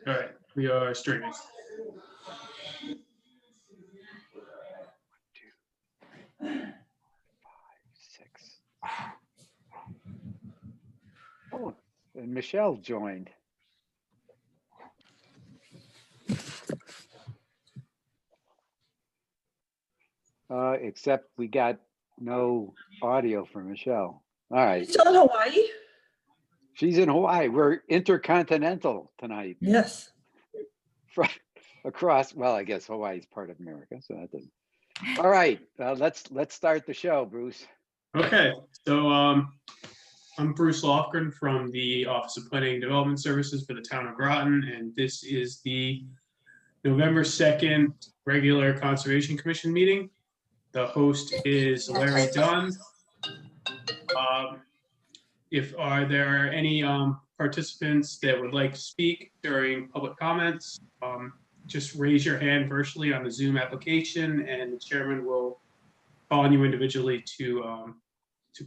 All right, we are streaming. 1, 2, 3, 4, 5, 6. Oh, and Michelle joined. Except we got no audio from Michelle. All right. Still in Hawaii? She's in Hawaii. We're intercontinental tonight. Yes. Across, well, I guess Hawaii is part of America, so that doesn't. All right, let's start the show, Bruce. Okay, so I'm Bruce Lofgren from the Office of Planning and Development Services for the town of Groton, and this is the November 2nd regular Conservation Commission meeting. The host is Larry Dunn. If there are any participants that would like to speak during public comments, just raise your hand virtually on the Zoom application, and the chairman will call on you individually to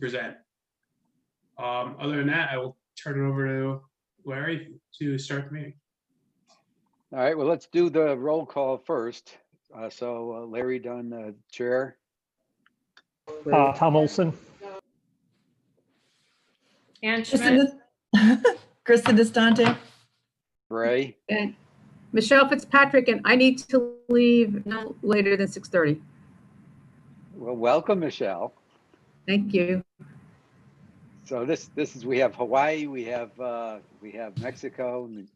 present. Other than that, I will turn it over to Larry to start the meeting. All right, well, let's do the roll call first. So Larry Dunn, chair. Tom Olson. Ann Schmidt. Kristen Distante. Ray. And Michelle Fitzpatrick, and I need to leave no later than 6:30. Well, welcome, Michelle. Thank you. So this is, we have Hawaii, we have Mexico, and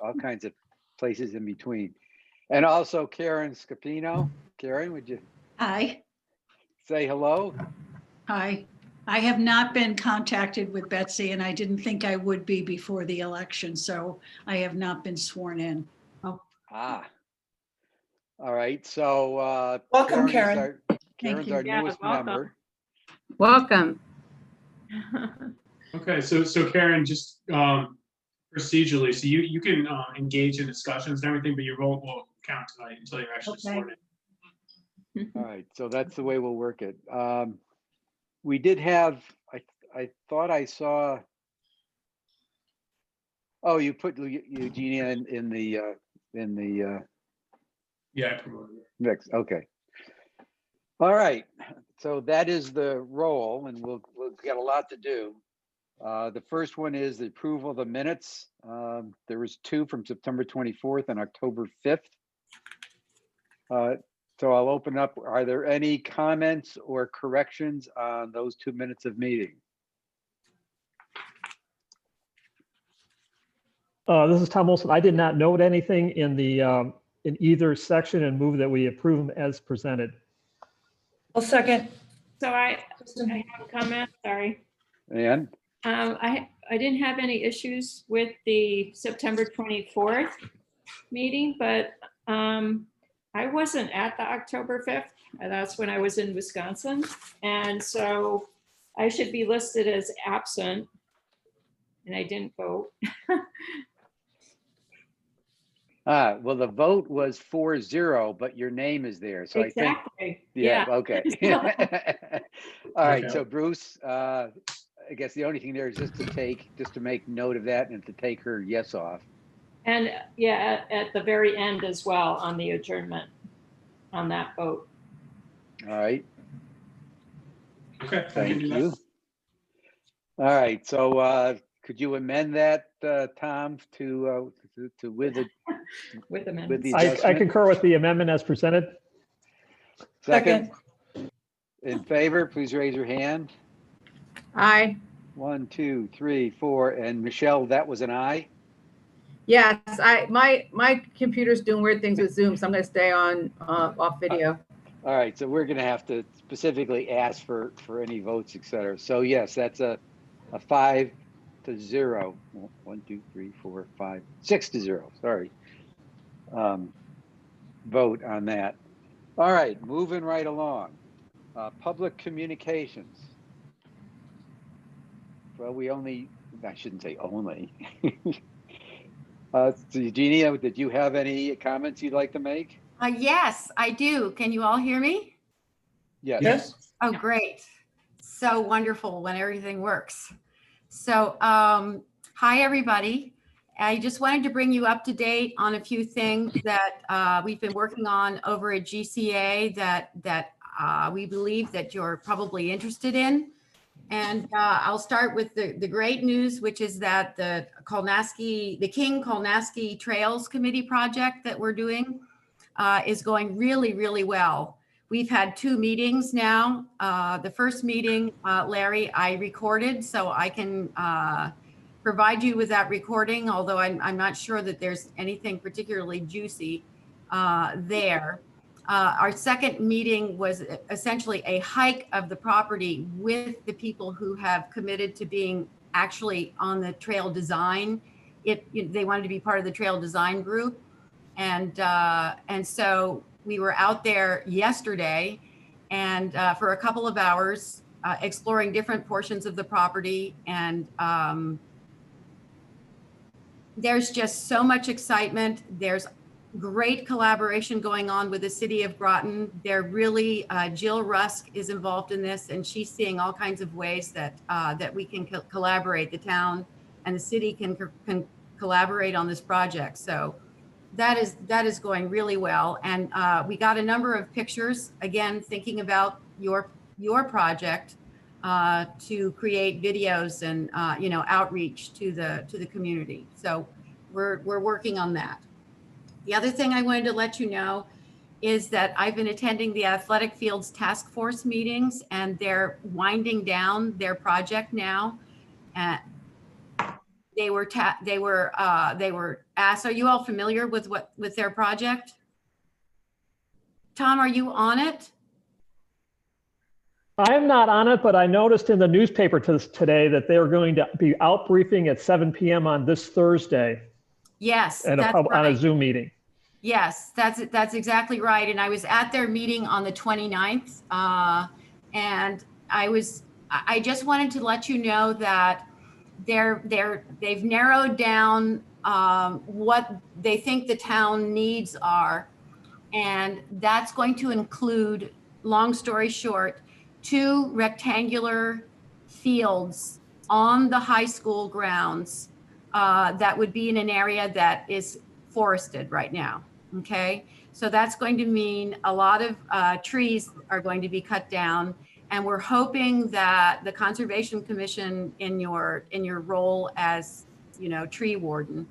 all kinds of places in between. And also Karen Scapino. Karen, would you Hi. say hello? Hi. I have not been contacted with Betsy, and I didn't think I would be before the election, so I have not been sworn in. Ah. All right, so Welcome, Karen's Thank you. our Yeah, newest welcome. member. Welcome. Okay, so Karen, just procedurally, so you can engage in discussions and everything, but your vote will count tonight until you're actually Okay. sworn in. All right, so that's the way we'll work it. We did have, I thought I saw, oh, you put Eugenia in the Yeah, I promoted it. mix, okay. All right, so that is the roll, and we'll got a lot to do. The first one is the approval of the minutes. There was 2 from September 24th and October 5th. So I'll open up. Are there any comments or corrections on those 2 minutes of meeting? This is Tom Olson. I did not note anything in the in either section and move that we approve them as presented. Well, second. So I have a comment, sorry. And I didn't have any issues with the September 24th meeting, but I wasn't at the October 5th. That's when I was in Wisconsin. And so I should be listed as absent, and I didn't vote. well, the vote was 4-0, but your name is there. So I think, Exactly. yeah, okay. All right, Okay. so Bruce, I guess the only thing there is just to make note of that and to take her yes off. And yeah, at the very end as well on the adjournment on that vote. All right, Okay. I can thank do that. you. All right, so could you amend that, Tom, to with the With the with the minutes. I adjustment? concur with the amendment as presented. Second, in favor, please raise your hand. Aye. 1, 2, 3, 4, and Michelle, that was an aye. Yes, my computer's doing weird things with Zoom, so I'm gonna stay on off video. All right, so we're gonna have to specifically ask for any votes, et cetera. So yes, that's a 5-0. 1, 2, 3, 4, 5, 6-0. Sorry. Vote on that. All right, moving right along. Public communications. Well, I shouldn't say only. So Eugenia, did you have any comments you'd like to make? Yes, I do. Can you all hear me? Yes. Yes. Oh, great. So wonderful when everything works. So, hi, everybody. I just wanted to bring you up to date on a few things that we've been working on over at GCA that we believe that you're probably interested in. And I'll start with the great news, which is that the King Kolnasky Trails Committee project that we're doing is going really, really well. We've had 2 meetings now. The first meeting, Larry, I recorded, so I can provide you with that recording, although I'm not sure that there's anything particularly juicy there. Our second meeting was essentially a hike of the property with the people who have committed to being actually on the trail design. They wanted to be part of the trail design group. And so we were out there yesterday and for a couple of hours exploring different portions of the property. And there's just so much excitement. There's great collaboration going on with the city of Groton. They're really, Jill Rusk is involved in this, and she's seeing all kinds of ways that that we can collaborate. The town and the city can collaborate on this project. So that is going really well. And we got a number of pictures, again, thinking about your project to create videos and outreach to the community. So we're working on that. The other thing I wanted to let you know is that I've been attending the Athletic Fields Task Force meetings, and they're winding down their project now. They were asked, are you all familiar with their project? Tom, are you on it? I'm not on it, but I noticed in the newspaper today that they are going to be out briefing at 7 p.m. on this Thursday. Yes, On a Zoom meeting. Yes, that's exactly right. And I was at their meeting on the 29th. And I just wanted to let you know that they've narrowed down what they think the town needs are. And that's going to include, long story short, 2 rectangular fields on the high school grounds that would be in an area that is forested right now. Okay, so that's going to mean a lot of trees are going to be cut down, and we're hoping that the Conservation Commission, in your role as tree warden,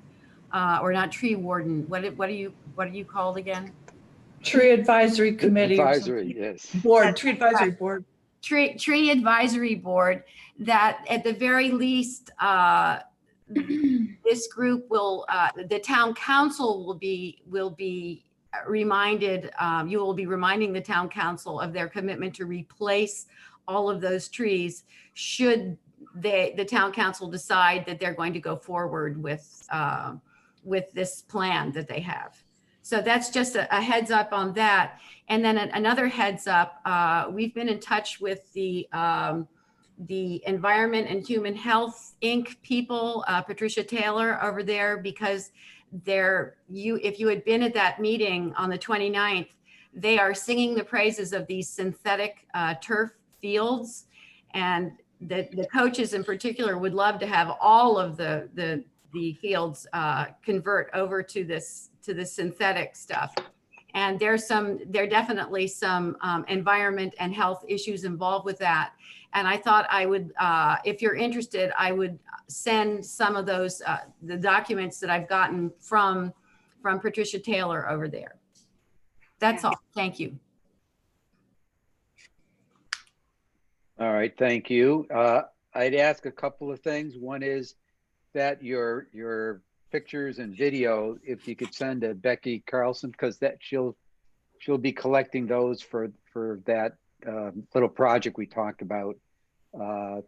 or not tree warden, what are you called again? Tree Advisory Committee. Advisory, yes. Board, Tree Advisory Board. Tree Advisory Board, that at the very least, this group will, the town council will be reminded, you will be reminding the town council of their commitment to replace all of those trees should the town council decide that they're going to go forward with this plan that they have. So that's just a heads up on that. And then another heads up, we've been in touch with the Environment and Human Health Inc. people, Patricia Taylor over there, because if you had been at that meeting on the 29th, they are singing the praises of these synthetic turf fields. And the coaches in particular would love to have all of the fields convert over to this synthetic stuff. And there are definitely some environment and health issues involved with that. And I thought I would, if you're interested, I would send some of those, the documents that I've gotten from Patricia Taylor over there. That's all. Thank you. All right, thank you. I'd ask a couple of things. One is that your pictures and video, if you could send to Becky Carlson, because that she'll be collecting those for that little project we talked about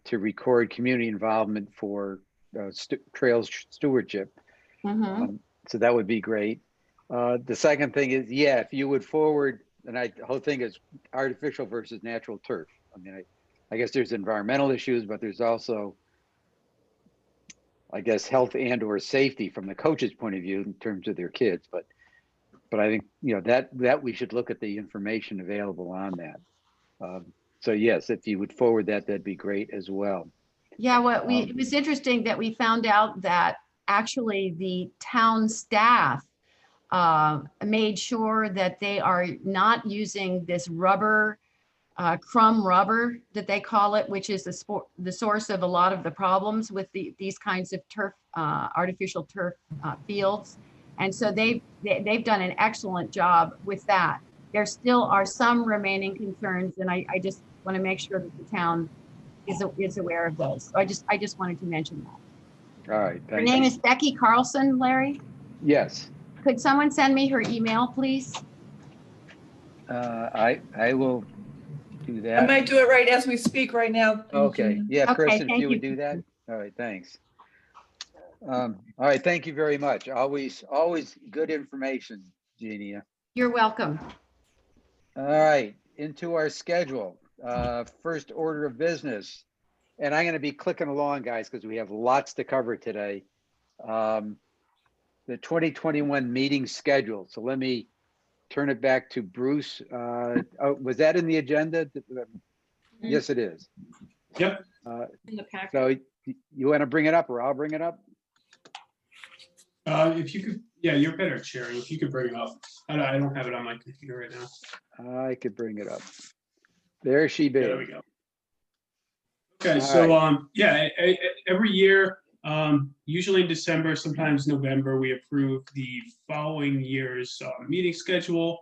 to record community involvement for trails stewardship. Mm-hmm. So that would be great. The second thing is, yeah, if you would forward, and the whole thing is artificial versus natural turf. I mean, I guess there's environmental issues, but there's also, I guess, health and or safety from the coach's point of view in terms of their kids. But I think, that we should look at the information available on that. So yes, if you would forward that, that'd be great as well. Yeah, it was interesting that we found out that actually the town staff made sure that they are not using this rubber, crumb rubber that they call it, which is the source of a lot of the problems with these kinds of turf, artificial turf fields. And so they've done an excellent job with that. There still are some remaining concerns, and I just want to make sure that the town is aware of those. So I just wanted to mention that. All right, Her thank name you. is Becky Carlson, Larry. Yes, Could someone send me her email, please? I will do I that. might do it right as we speak right now. Okay, yeah, Okay, Kristen, if thank you would you. do that. All right, thanks. All right, thank you very much. Always good information, Genia. You're welcome. All right, into our schedule. First order of business. And I'm going to be clicking along, guys, because we have lots to cover today. The 2021 meeting schedule. So let me turn it back to Bruce. Oh, was that in the agenda? Yes, it is. Yep. In the packet. So you want to bring it up or I'll bring it up? If you could, yeah, you're better at sharing. If you could bring it up. I don't have it on my computer right now. I could bring it up. There she be. Yeah, there we go. Okay, All so right. yeah, every year, usually in December, sometimes November, we approve the following year's meeting schedule.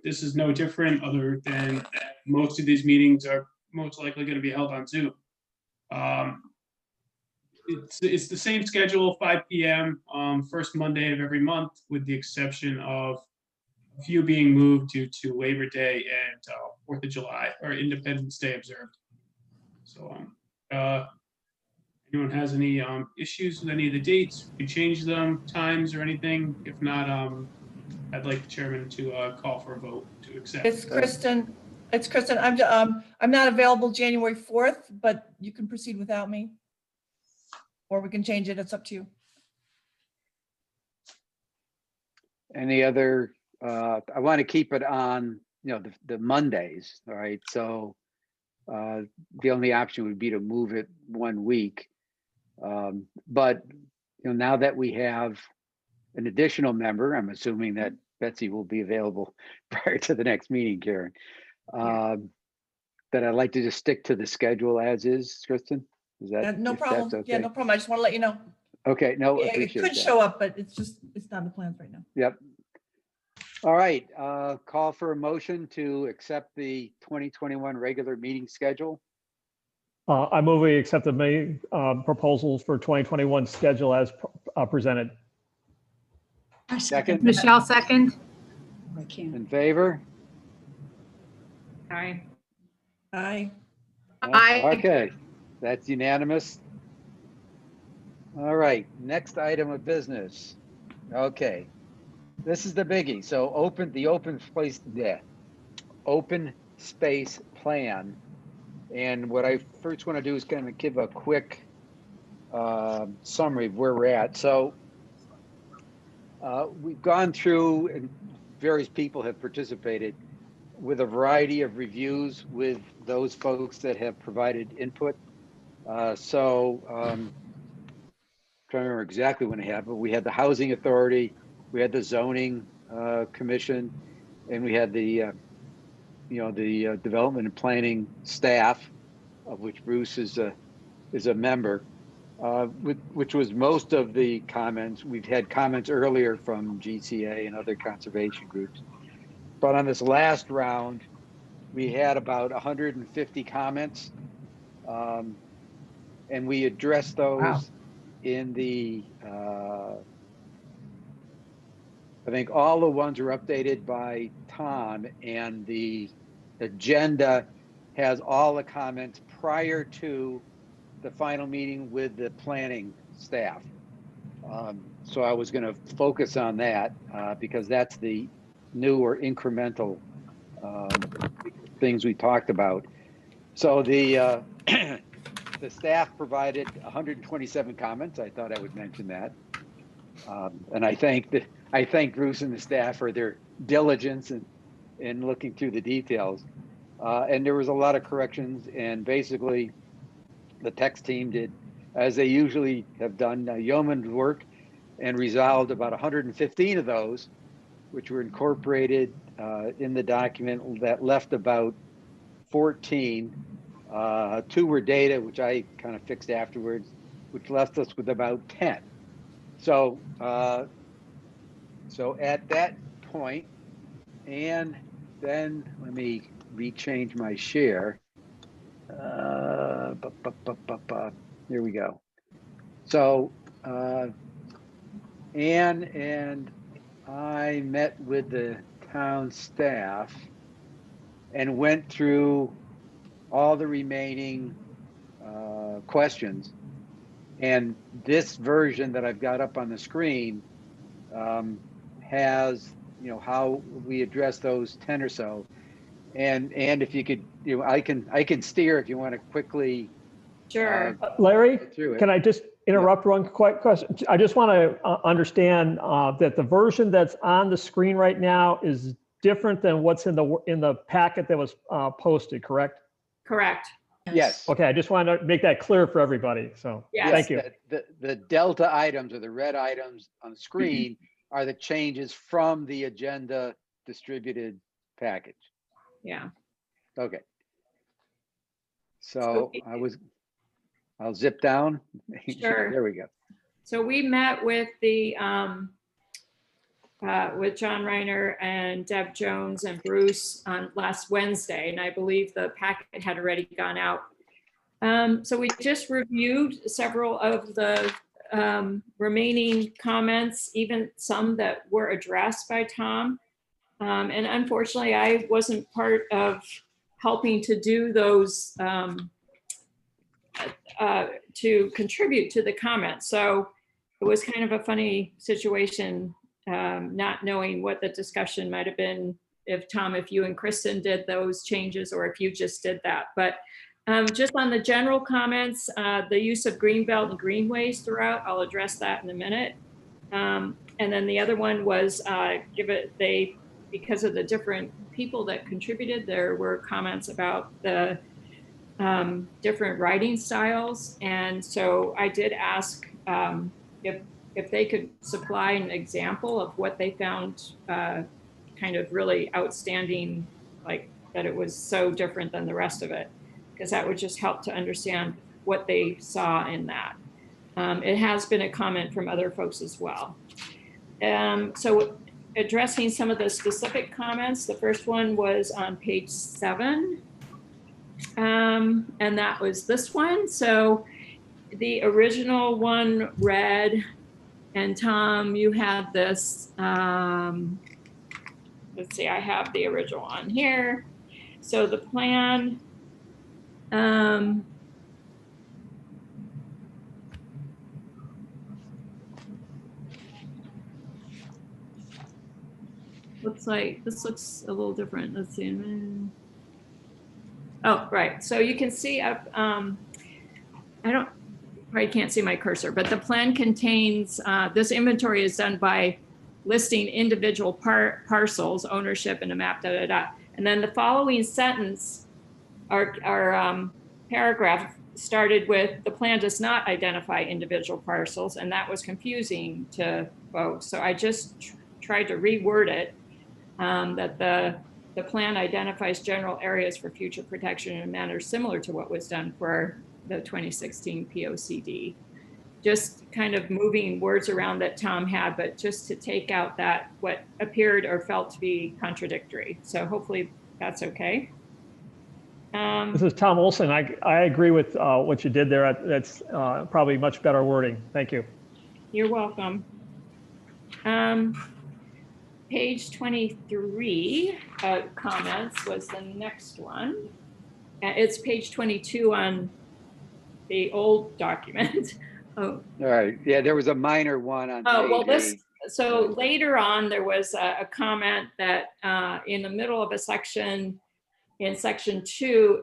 This is no different, other than that most of these meetings are most likely going to be held on Zoom. It's the same schedule, 5 p.m. First Monday of every month, with the exception of a few being moved due to Labor Day and 4th of July or Independence Day observed. So, anyone has any issues with any of the dates? We change them, times, or anything? If not, I'd like the chairman to call for a vote to accept. It's Kristen. It's Kristen. I'm not available January 4th, but you can proceed without me. Or we can change it. It's up to you. Any other, I want to keep it on, the Mondays, all right? So the only option would be to move it 1 week. But, now that we have an additional member, I'm assuming that Betsy will be available prior to the next meeting, Karen. That I'd like to just stick to the schedule as is, Kristen? Is that No if problem. that's Yeah, okay? no problem. I just want to let you know. Okay, no, It appreciate could that. show up, but it's not in the plans right now. Yep. All right, call for a motion to accept the 2021 regular meeting schedule. I move we accept the main proposals for 2021 schedule as presented. I Second. Michelle, second. I can't. In favor? Aye. Aye. Aye. Okay, that's unanimous. All right, next item of business. Okay, this is the biggie. So the open space plan. And what I first want to do is kind of give a quick summary of where we're at. So we've gone through, and various people have participated with a variety of reviews with those folks that have provided input. Trying to remember exactly when it happened. We had the Housing Authority, we had the Zoning Commission, and we had the Development and Planning staff, of which Bruce is a member, which was most of the comments. We've had comments earlier from GCA and other conservation groups. But on this last round, we had about 150 comments, and we addressed those. Wow. In the, I think all the ones are updated by Tom, and the agenda has all the comments prior to the final meeting with the planning staff. So I was going to focus on that because that's the new or incremental things we talked about. So the the staff provided 127 comments. I thought I would mention that. And I thank Bruce and the staff for their diligence in looking through the details. And there was a lot of corrections, and basically the text team did as they usually have done, yeoman's work, and resolved about 115 of those, which were incorporated in the document. That left about 14. 2 were data, which I kind of fixed afterwards, which left us with about 10. So, so at that point, and then let me rechange my share. Here we go. So Anne and I met with the town staff and went through all the remaining questions. And this version that I've got up on the screen has, you know, how we address those 10 or so. And if you could, you know, I can steer if you want to quickly Sure. Larry, through it. can I just interrupt one quick question? I just want to understand that the version that's on the screen right now is different than what's in the packet that was posted, correct? Correct. Yes. Okay, I just wanted to make that clear for everybody. So Yes. thank you. The delta items or the red items on the screen are the changes from the agenda distributed package. Yeah. Okay. So I'll zip down. Sure. There we go. So we met with the with John Reiner and Deb Jones and Bruce on last Wednesday, and I believe the packet had already gone out. So we just reviewed several of the remaining comments, even some that were addressed by Tom. And unfortunately, I wasn't part of helping to do those to contribute to the comments. So it was kind of a funny situation, not knowing what the discussion might have been if you and Kristen did those changes or if you just did that. But just on the general comments, the use of greenbelt and greenways throughout, I'll address that in a minute. And then the other one was because of the different people that contributed, there were comments about the different writing styles. And so I did ask if they could supply an example of what they found kind of really outstanding, like that it was so different than the rest of it, because that would just help to understand what they saw in that. It has been a comment from other folks as well. So addressing some of the specific comments, the first one was on page 7. And that was this one. So the original one read, and Tom, you had this, let's see, I have the original on here. So the plan, looks like, this looks a little different. Let's see. Oh, right. So you can see up, probably can't see my cursor, but the plan contains, this inventory is done by listing individual parcels, ownership, and a map, da, da, da. And then the following sentence, our paragraph started with, the plan does not identify individual parcels, and that was confusing to folks. So I just tried to reword it, that the plan identifies general areas for future protection in a manner similar to what was done for the 2016 POCD. Just kind of moving words around that Tom had, but just to take out that what appeared or felt to be contradictory. So hopefully that's okay. This is Tom Olson. I agree with what you did there. That's probably much better wording. Thank you. You're welcome. Page 23 comments was the next one. It's page 22 on the old document. Oh. All right. Yeah, there was a minor one on. Oh, well, page 8. So later on, there was a comment that in the middle of a section, in section 2,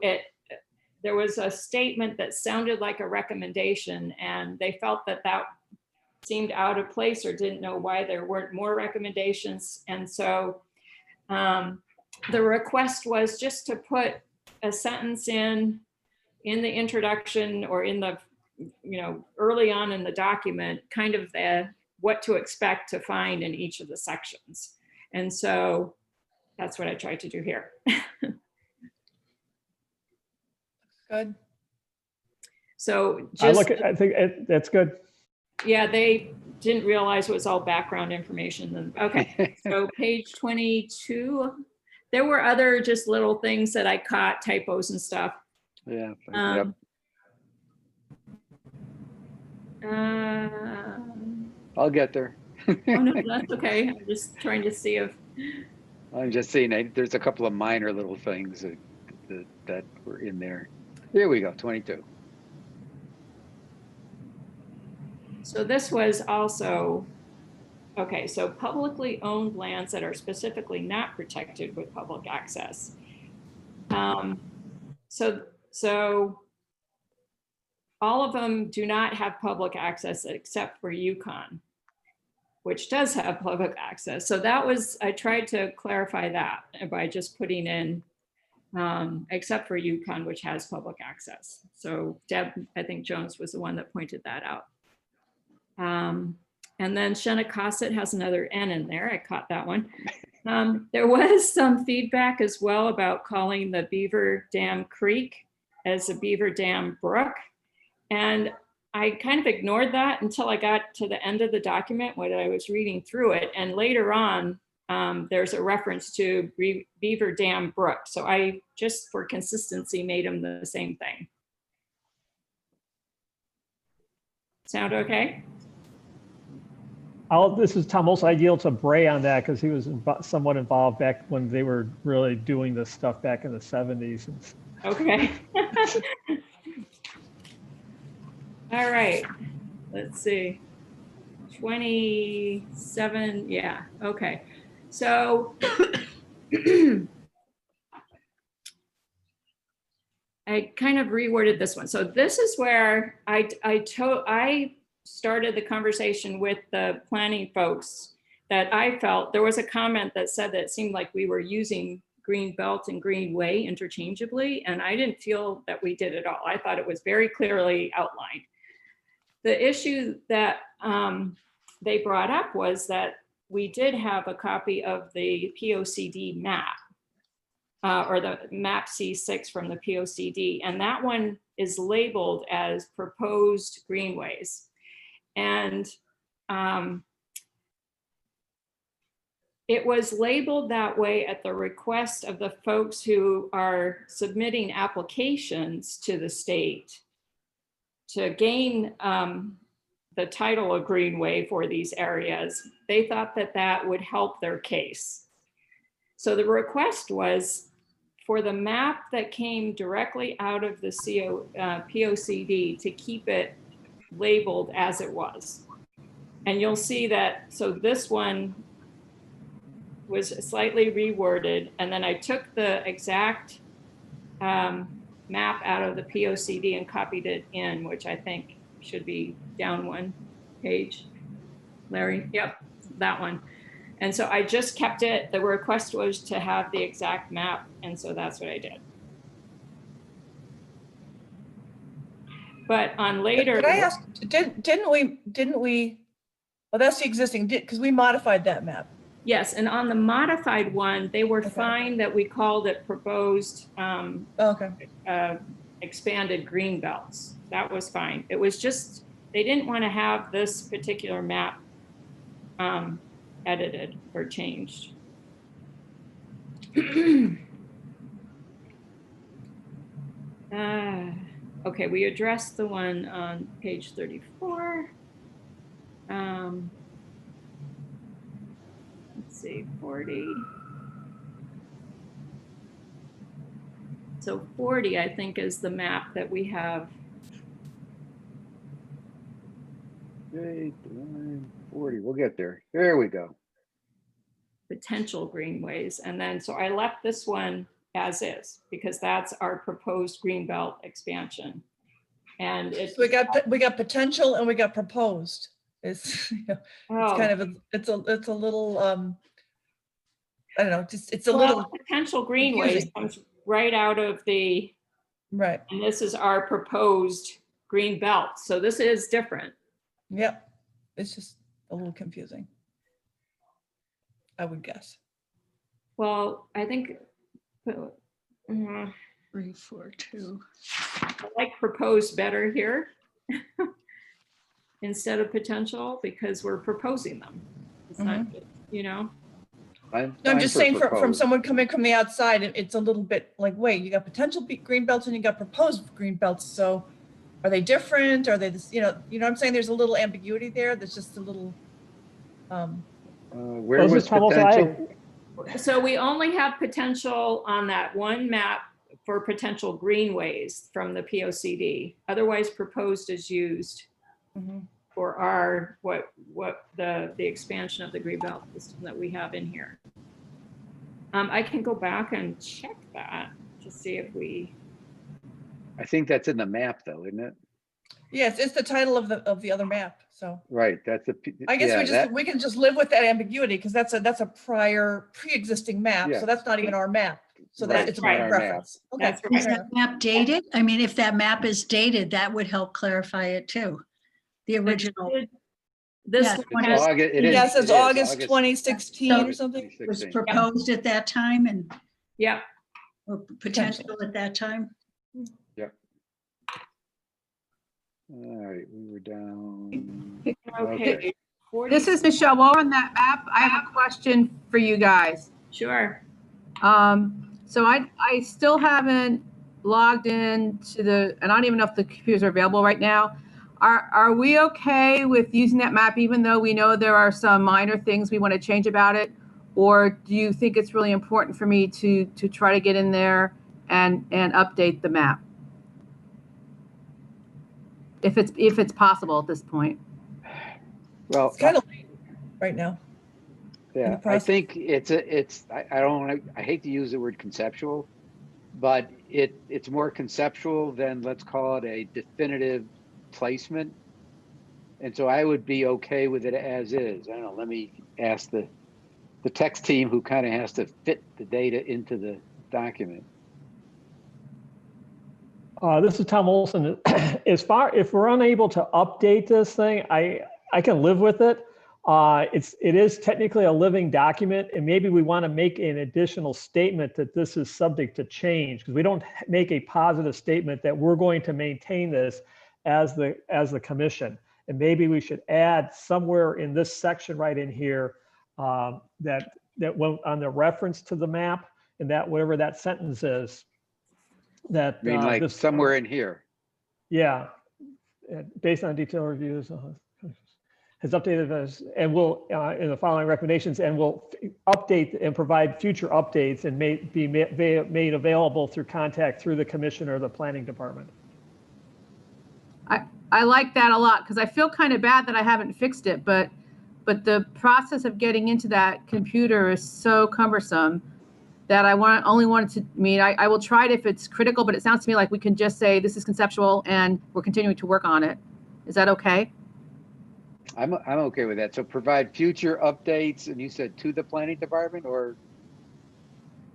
there was a statement that sounded like a recommendation, and they felt that that seemed out of place or didn't know why there weren't more recommendations. And so the request was just to put a sentence in the introduction or in the early on in the document, kind of what to expect to find in each of the sections. And so that's what I tried to do here. Good. So I think that's good. yeah, they didn't realize it was all background information. Okay, so page 22, there were other just little things that I caught, typos and stuff. Yeah. Yep. I'll get there. Oh no, that's okay. I'm just trying to see if. I'm just saying, there's a couple of minor little things that were in there. Here we go, 22. So this was also, okay, so publicly owned lands that are specifically not protected with public access. So all of them do not have public access except for Yukon, which does have public access. So that was, I tried to clarify that by just putting in except for Yukon, which has public access. So Deb, I think Jones was the one that pointed that out. And then Shenecosset has another N in there. I caught that one. There was some feedback as well about calling the Beaver Dam Creek as a Beaver Dam Brook. And I kind of ignored that until I got to the end of the document when I was reading through it. And later on, there's a reference to Beaver Dam Brook. So I just, for consistency, made them the same thing. Sound okay? This is Tom. Also, I yield to Bray on that because he was somewhat involved back when they were really doing this stuff back in the 70s. Okay. All right. Let's see. 27. Yeah. Okay. So I kind of reworded this one. So this is where I started the conversation with the planning folks that I felt there was a comment that said that it seemed like we were using green belt and greenway interchangeably. And I didn't feel that we did at all. I thought it was very clearly outlined. The issue that they brought up was that we did have a copy of the POCD map or the map C6 from the POCD. And that one is labeled as proposed greenways. And it was labeled that way at the request of the folks who are submitting applications to the state to gain the title of greenway for these areas. They thought that that would help their case. So the request was for the map that came directly out of the POCD to keep it labeled as it was. And you'll see that, so this one was slightly reworded, and then I took the exact map out of the POCD and copied it in, which I think should be down one page. Larry, yep, that one. And so I just kept it, the request was to have the exact map, and so that's what I did. But on later. Could I ask, didn't we, well, that's the existing, because we modified that map. Yes, and on the modified one, they were fine that we called it proposed expanded green belts. That was fine. It was just, they didn't want to have this particular map edited or changed. Okay, we addressed the one on page 34. Let's see, 40. So 40, I think, is the map that we have. 8, 9, 40, we'll get there. There we go. Potential greenways. And then, so I left this one as is, because that's our proposed greenbelt expansion. And it's, we got potential and we got proposed. It's, you know, it's kind of it's a little I don't know, just it's a little potential greenways comes right out of the right. And this is our proposed green belt. So this is different. Yep, it's just a little confusing. I would guess. Well, I think, uh, 342. I like proposed better here instead of potential, because we're proposing them. It's not, you know, No, I'm just for saying from proposed. someone coming from the outside, it's a little bit like, wait, you got potential green belts and you got proposed green belts. So are they different? Are they this, you know what I'm saying? There's a little ambiguity there. There's just a little, Where Those are was Tom also, potential? so we only have potential on that one map for potential greenways from the POCD. Otherwise, proposed is used for our, what the expansion of the green belt system that we have in here. I can go back and check that to see if we, I think that's in the map though, isn't it? yes, it's the title of the other map. So Right, that's I guess yeah, we can just live with that ambiguity because that's a prior pre-existing map. Yeah. So that's not even our map. So Right, that's it's it's not a our map. reference. Okay. That's right. Is fair that map dated? I mean, if that map is dated, that would help clarify it too. The original. this Yeah, one It's has, August, it is. Yes, it's it is August 2016 or August something. Was 2016. proposed at that time and yeah, or potential at that time. All right, we were down. okay. This is Michelle. While we're on that map, I have a question for you guys. Sure. So I still haven't logged in to the, and I don't even know if the computers are available right now. Are we okay with using that map, even though we know there are some minor things we want to change about it? Or do you think it's really important for me to try to get in there and update the map? If it's possible at this point. Well, It's kind of late right now. yeah, I process. think I don't, I hate to use the word conceptual, but it's more conceptual than, let's call it, a definitive placement. And so I would be okay with it as is. I don't know, let me ask the text team who kind of has to fit the data into the document. This is Tom Olson. If we're unable to update this thing, I can live with it. It is technically a living document, and maybe we want to make an additional statement that this is subject to change, because we don't make a positive statement that we're going to maintain this as the commission. And maybe we should add somewhere in this section right in here that went on the reference to the map, and that whatever that sentence is, that I mean, like this, somewhere in here. yeah, based on detailed reviews, has updated us, and will in the following recommendations, and will update and provide future updates, and may be made available through contact through the commission or the planning department. I like that a lot because I feel kind of bad that I haven't fixed it, but the process of getting into that computer is so cumbersome that I only wanted to, I will try it if it's critical, but it sounds to me like we can just say this is conceptual and we're continuing to work on it. Is that okay? I'm okay with that. So provide future updates, and you said to the planning department, or?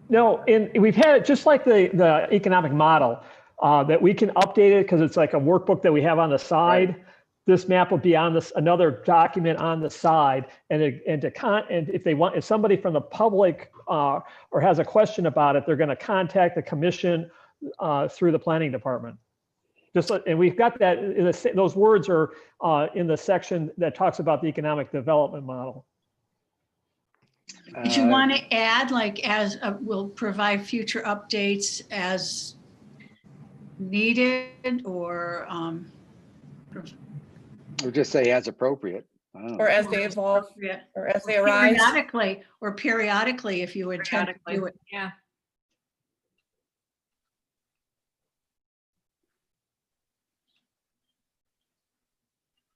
No, and we've had it just like the economic model, that we can update it because it's like a workbook that we have on the side. Right. This map will be on this another document on the side, and if somebody from the public or has a question about it, they're going to contact the commission through the planning department. And we've got that. Those words are in the section that talks about the economic development model. Did you want to add, like, will provide future updates as needed, or just say as appropriate? I don't know. Or as they evolve, appropriate, or as they arise. periodically, if you intend to do it. Yeah.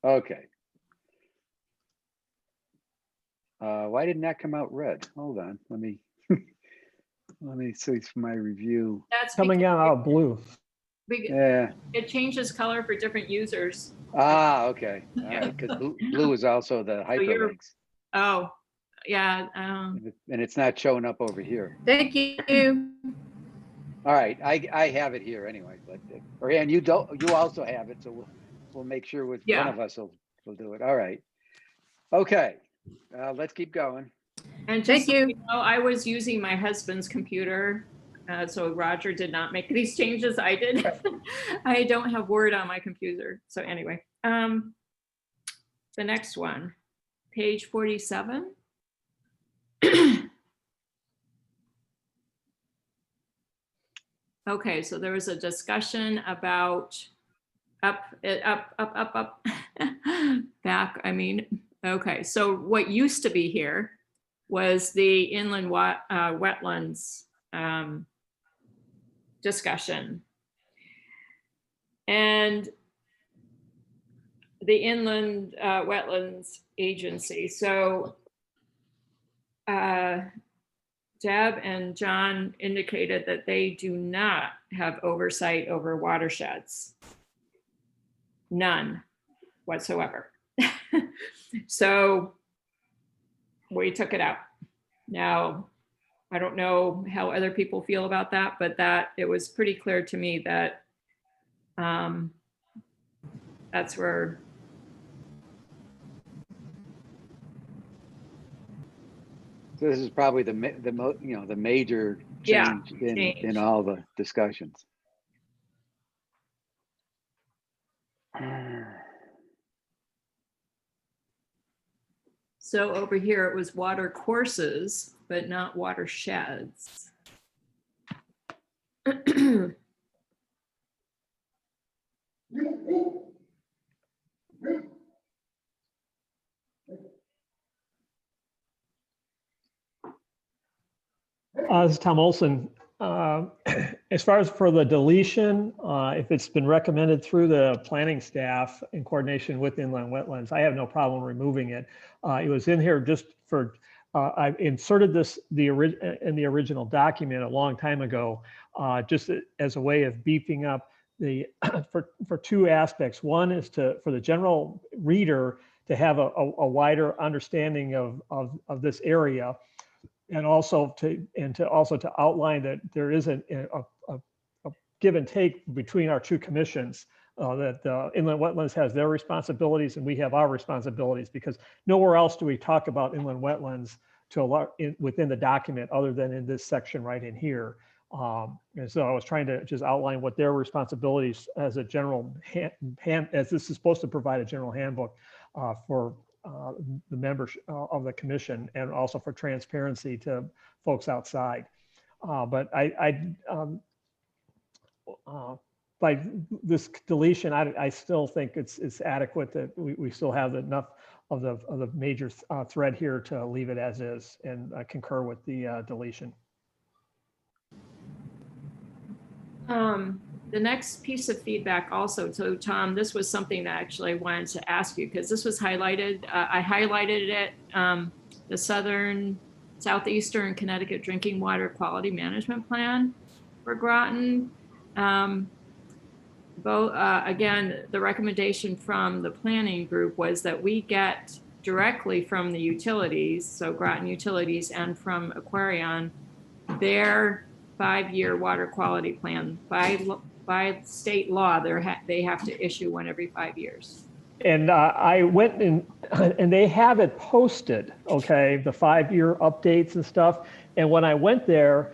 Okay. Why didn't that come out red? Hold on, let me see my review. That's Coming because out of blue. Yeah. it changes color for different users. Okay. All right, because blue is also the you're- hyperlinks, Oh, yeah. and it's not showing up over here. Thank you. All right, I have it here anyway, but, or and you don't, you also have it, so we'll make sure with one Yeah. of us will do it. All right. Okay, let's keep going. And just Thank so you. you know, I was using my husband's computer. So Roger did not make these changes. I did. I don't have Word on my computer. So anyway, the next one, page 47. Okay, so there was a discussion about up, back, I mean, okay. So what used to be here was the inland wetlands discussion. And the Inland Wetlands Agency. So Deb and John indicated that they do not have oversight over watersheds. None whatsoever. So we took it out. Now, I don't know how other people feel about that, but that it was pretty clear to me that that's where So this is probably the major Yeah, change in all the discussions. so over here it was water courses, but not watersheds. This is Tom Olson. As far as for the deletion, if it's been recommended through the planning staff in coordination with inland wetlands, I have no problem removing it. It was in here just for, I inserted this in the original document a long time ago, just as a way of beefing up the for two aspects. One is for the general reader to have a wider understanding of this area. And also to outline that there is a give and take between our two commissions, that inland wetlands has their responsibilities and we have our responsibilities, because nowhere else do we talk about inland wetlands within the document other than in this section right in here. And so I was trying to just outline what their responsibilities as a general as this is supposed to provide a general handbook for the members of the commission, and also for transparency to folks outside. But by this deletion, I still think it's adequate that we still have enough of the major thread here to leave it as is, and I concur with the deletion. The next piece of feedback also, so Tom, this was something that actually I wanted to ask you, because this was highlighted. I highlighted it, the Southeastern Connecticut Drinking Water Quality Management Plan for Groton. Again, the recommendation from the planning group was that we get directly from the utilities, so Groton Utilities, and from Aquarion, their 5-year water quality plan. By state law, they have to issue one every 5 years. And I went and they have it posted, okay, the 5-year updates and stuff. And when I went there,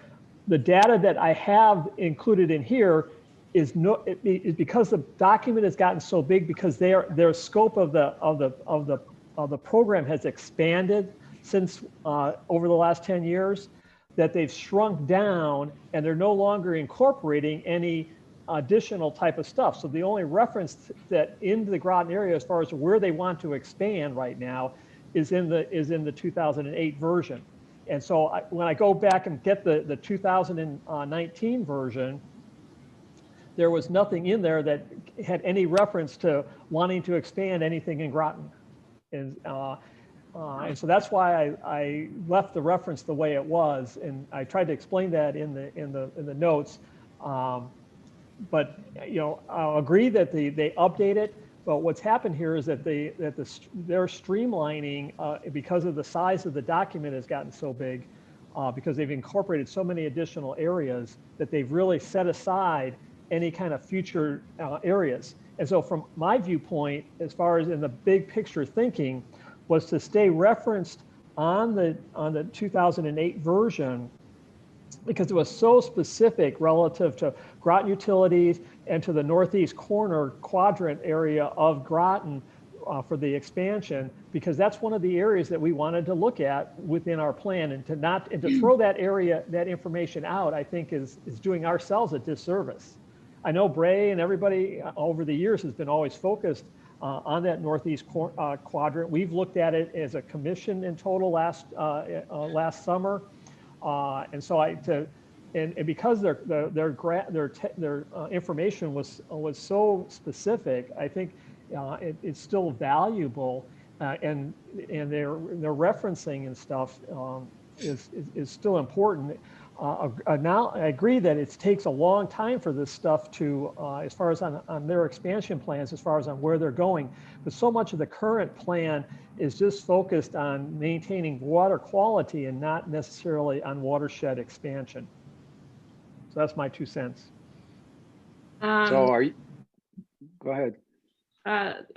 the data that I have included in here is because the document has gotten so big, because their scope of the program has expanded since over the last 10 years, that they've shrunk down and they're no longer incorporating any additional type of stuff. So the only reference that in the Groton area as far as where they want to expand right now is in the 2008 version. And so when I go back and get the 2019 version, there was nothing in there that had any reference to wanting to expand anything in Groton. And so that's why I left the reference the way it was, and I tried to explain that in the notes. But I'll agree that they update it. But what's happened here is that they're streamlining because of the size of the document has gotten so big. because they've incorporated so many additional areas that they've really set aside any kind of future areas. And so from my viewpoint, as far as in the big picture thinking, was to stay referenced on the 2008 version, because it was so specific relative to Groton Utilities and to the northeast corner quadrant area of Groton for the expansion, because that's one of the areas that we wanted to look at within our plan, and to throw that area, that information out, I think is doing ourselves a disservice. I know Bray and everybody over the years has been always focused on that northeast quadrant. We've looked at it as a commission in total last summer, and so because their information was so specific, I think it's still valuable, and their referencing and stuff is still important. Now I agree that it takes a long time for this stuff to, as far as on their expansion plans, as far as on where they're going, but so much of the current plan is just focused on maintaining water quality and not necessarily on watershed expansion. So that's my 2 cents. So are you, go ahead.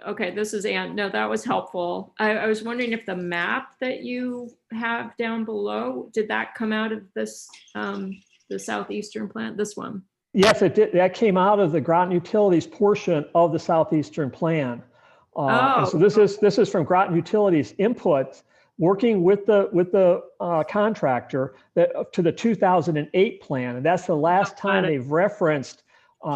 Okay, this is Ann. No, that was helpful. I was wondering if the map that you have down below, did that come out of this, the Southeastern plan, this one? Yes, it did. That came out of the Groton Utilities portion of the Southeastern plan. And so this is from Groton Utilities input, working with the contractor to the 2008 plan, and that's the last time they've referenced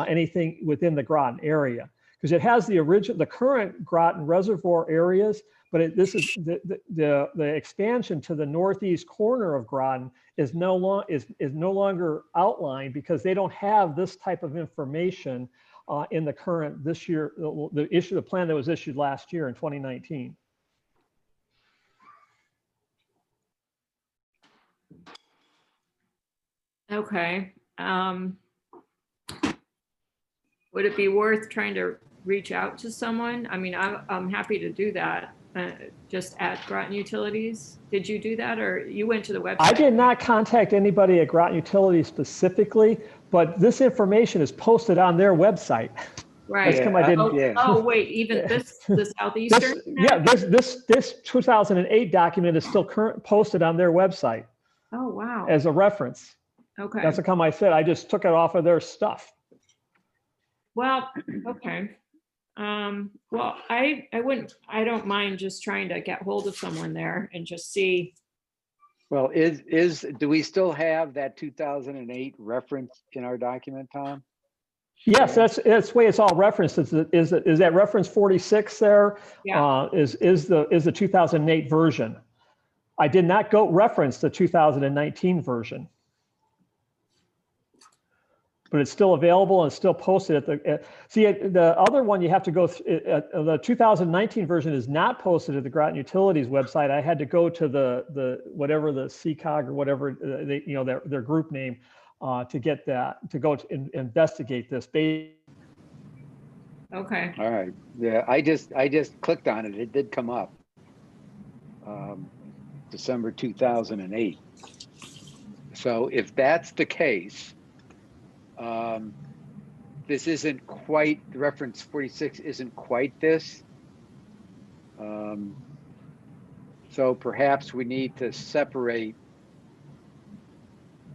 anything within the Groton area, because it has the current Groton reservoir areas, but this is the expansion to the northeast corner of Groton is no longer outlined, because they don't have this type of information in the current this year, the plan that was issued last year in 2019. Okay. Would it be worth trying to reach out to someone? I mean, I'm happy to do that. Just at Groton Utilities. Did you do that, or you went to the website? I did not contact anybody at Groton Utilities specifically, but this information is posted on their website. Right. Oh, wait, even the Southeastern? This 2008 document is still posted on their website. Oh, wow. As a reference. Okay. That's how come I said I just took it off of their stuff. Well, okay. Well, I don't mind just trying to get hold of someone there and just see. Well, do we still have that 2008 reference in our document, Tom? Yes, that's the way it's all referenced. Is that reference 46 there? Yeah. Is the 2008 version. I did not go reference the 2019 version. But it's still available and still posted the other one you have to go the 2019 version is not posted at the Groton Utilities website. I had to go to the whatever the CCOG or whatever their group name to get that, to go to investigate this. Okay. All right. Yeah, I just clicked on it. It did come up. December 2008. So if that's the case, this isn't quite, the reference 46 isn't quite this. So perhaps we need to separate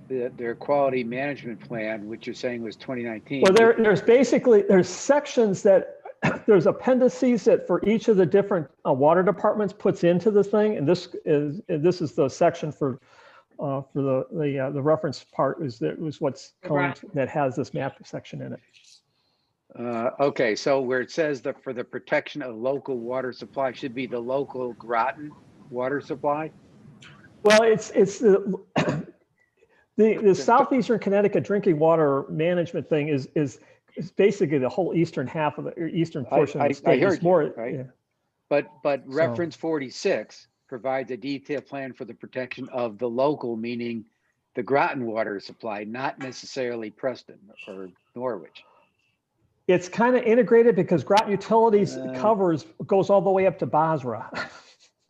their quality management plan, which you're saying was 2019. Well, there's sections that, there's appendices that for each of the different water departments puts into the thing. And this is the section for the reference part was what's called that has this map section in it. Okay, so where it says that for the protection of local water supply should be the local Groton water supply. Well, it's the Southeastern Connecticut drinking water management thing is basically the whole eastern half of the eastern portion of the state. I heard more, you, right? Yeah. But reference 46 provides a detailed plan for the protection of the local, meaning the Groton water supply, not necessarily Preston or Norwich. It's kind of integrated because Groton Utilities goes all the way up to Basra.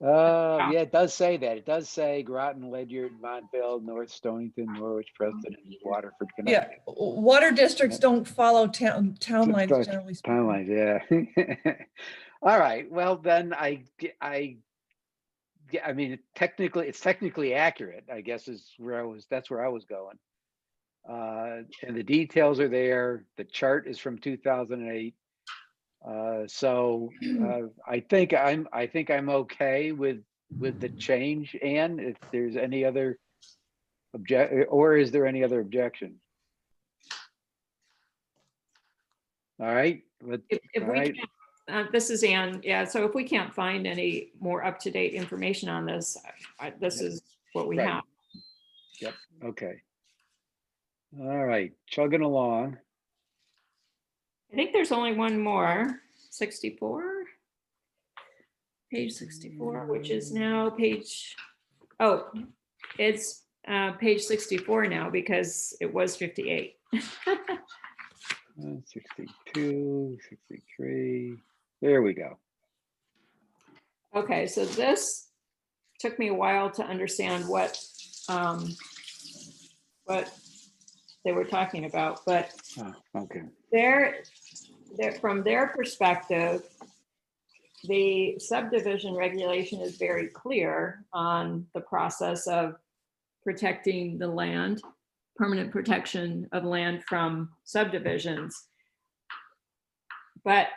Yeah, it does say that. It does say Groton, Ledyard, Montville, North Stonington, Norwich, Preston, and Waterford, Yeah, Connecticut. water districts don't follow town lines Right, generally town speaking. lines, yeah. All right, well, then yeah, I mean, it's technically accurate, I guess that's where I was going. And the details are there. The chart is from 2008. So I think I'm okay with the change. Ann, if there's any other is there any other objection? All right. If All we right. can't, this is Ann, yeah, so if we can't find any more up-to-date information on this, this is what we Right. have. Yep. Okay. All right. Chugging along. I think there's only one more, 64. Page 64, which is now page, it's page 64 now because it was 58. 62, 63. There we go. Okay, so this took me a while to understand what they were talking about, but Oh, okay. from their perspective, the subdivision regulation is very clear on the process of protecting the land, permanent protection of land from subdivisions. But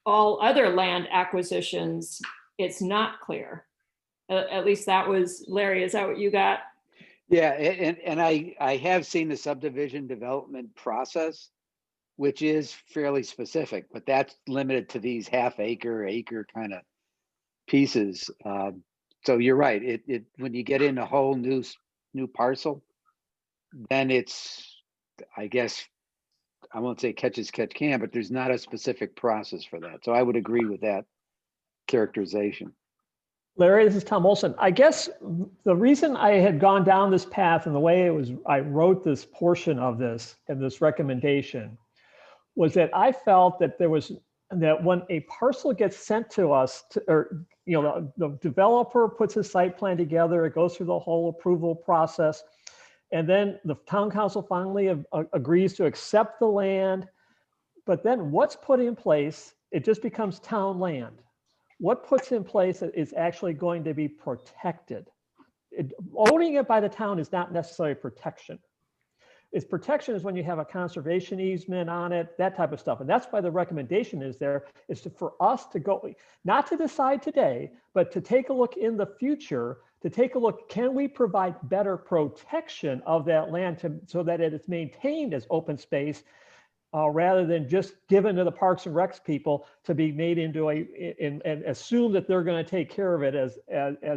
all other land acquisitions, it's not clear. At least that was, Larry, is that what you got? Yeah, and I have seen the subdivision development process, which is fairly specific, but that's limited to these acre kind of pieces. So you're right. It when you get in a whole new parcel, then it's, I guess, I won't say catch as catch can, but there's not a specific process for that. So I would agree with that characterization. Larry, this is Tom Olson. I guess the reason I had gone down this path and the way I wrote this portion of this and this recommendation was that I felt that that when a parcel gets sent to us, the developer puts his site plan together, it goes through the whole approval process, and then the town council finally agrees to accept the land. But then what's put in place, it just becomes town land. What puts in place is actually going to be protected. Owning it by the town is not necessarily protection. Its protection is when you have a conservation easement on it, that type of stuff. And that's why the recommendation is for us to go, not to decide today, but to take a look in the future, to take a look, can we provide better protection of that land so that it is maintained as open space rather than just given to the Parks and Recs people to be made into and assume that they're going to take care of it as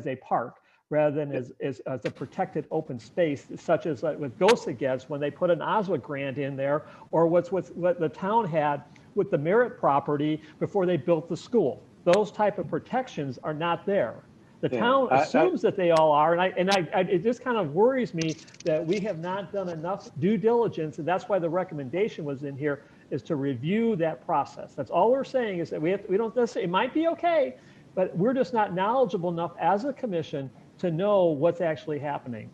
a park, rather than as a protected open space, such as with Gosagetz when they put an Oswald grant in there, or what the town had with the Merritt property before they built the school. Those type of protections are not there. The town assumes that they all are, and it just kind of worries me that we have not done enough due diligence, and that's why the recommendation was in here, is to review that process. That's all we're saying, is that we don't necessarily, it might be okay, but we're just not knowledgeable enough as a commission to know what's actually happening.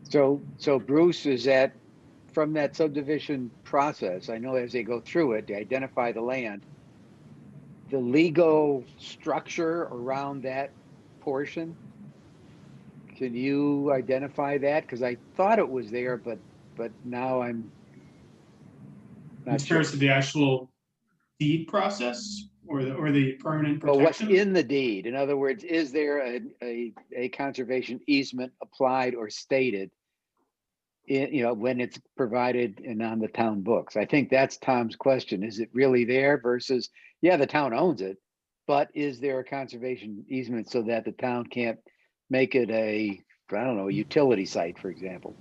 So Bruce, is that from that subdivision process, I know as they go through it, they identify the land, the legal structure around that portion, can you identify that? Because I thought it was there, but now I'm not sure. In terms of the actual deed process or the permanent But what's protection? in the deed? In other words, is there a conservation easement applied or stated when it's provided and on the town books? I think that's Tom's question. Is it really there versus, yeah, the town owns it, but is there a conservation easement so that the town can't make it a utility site, for example?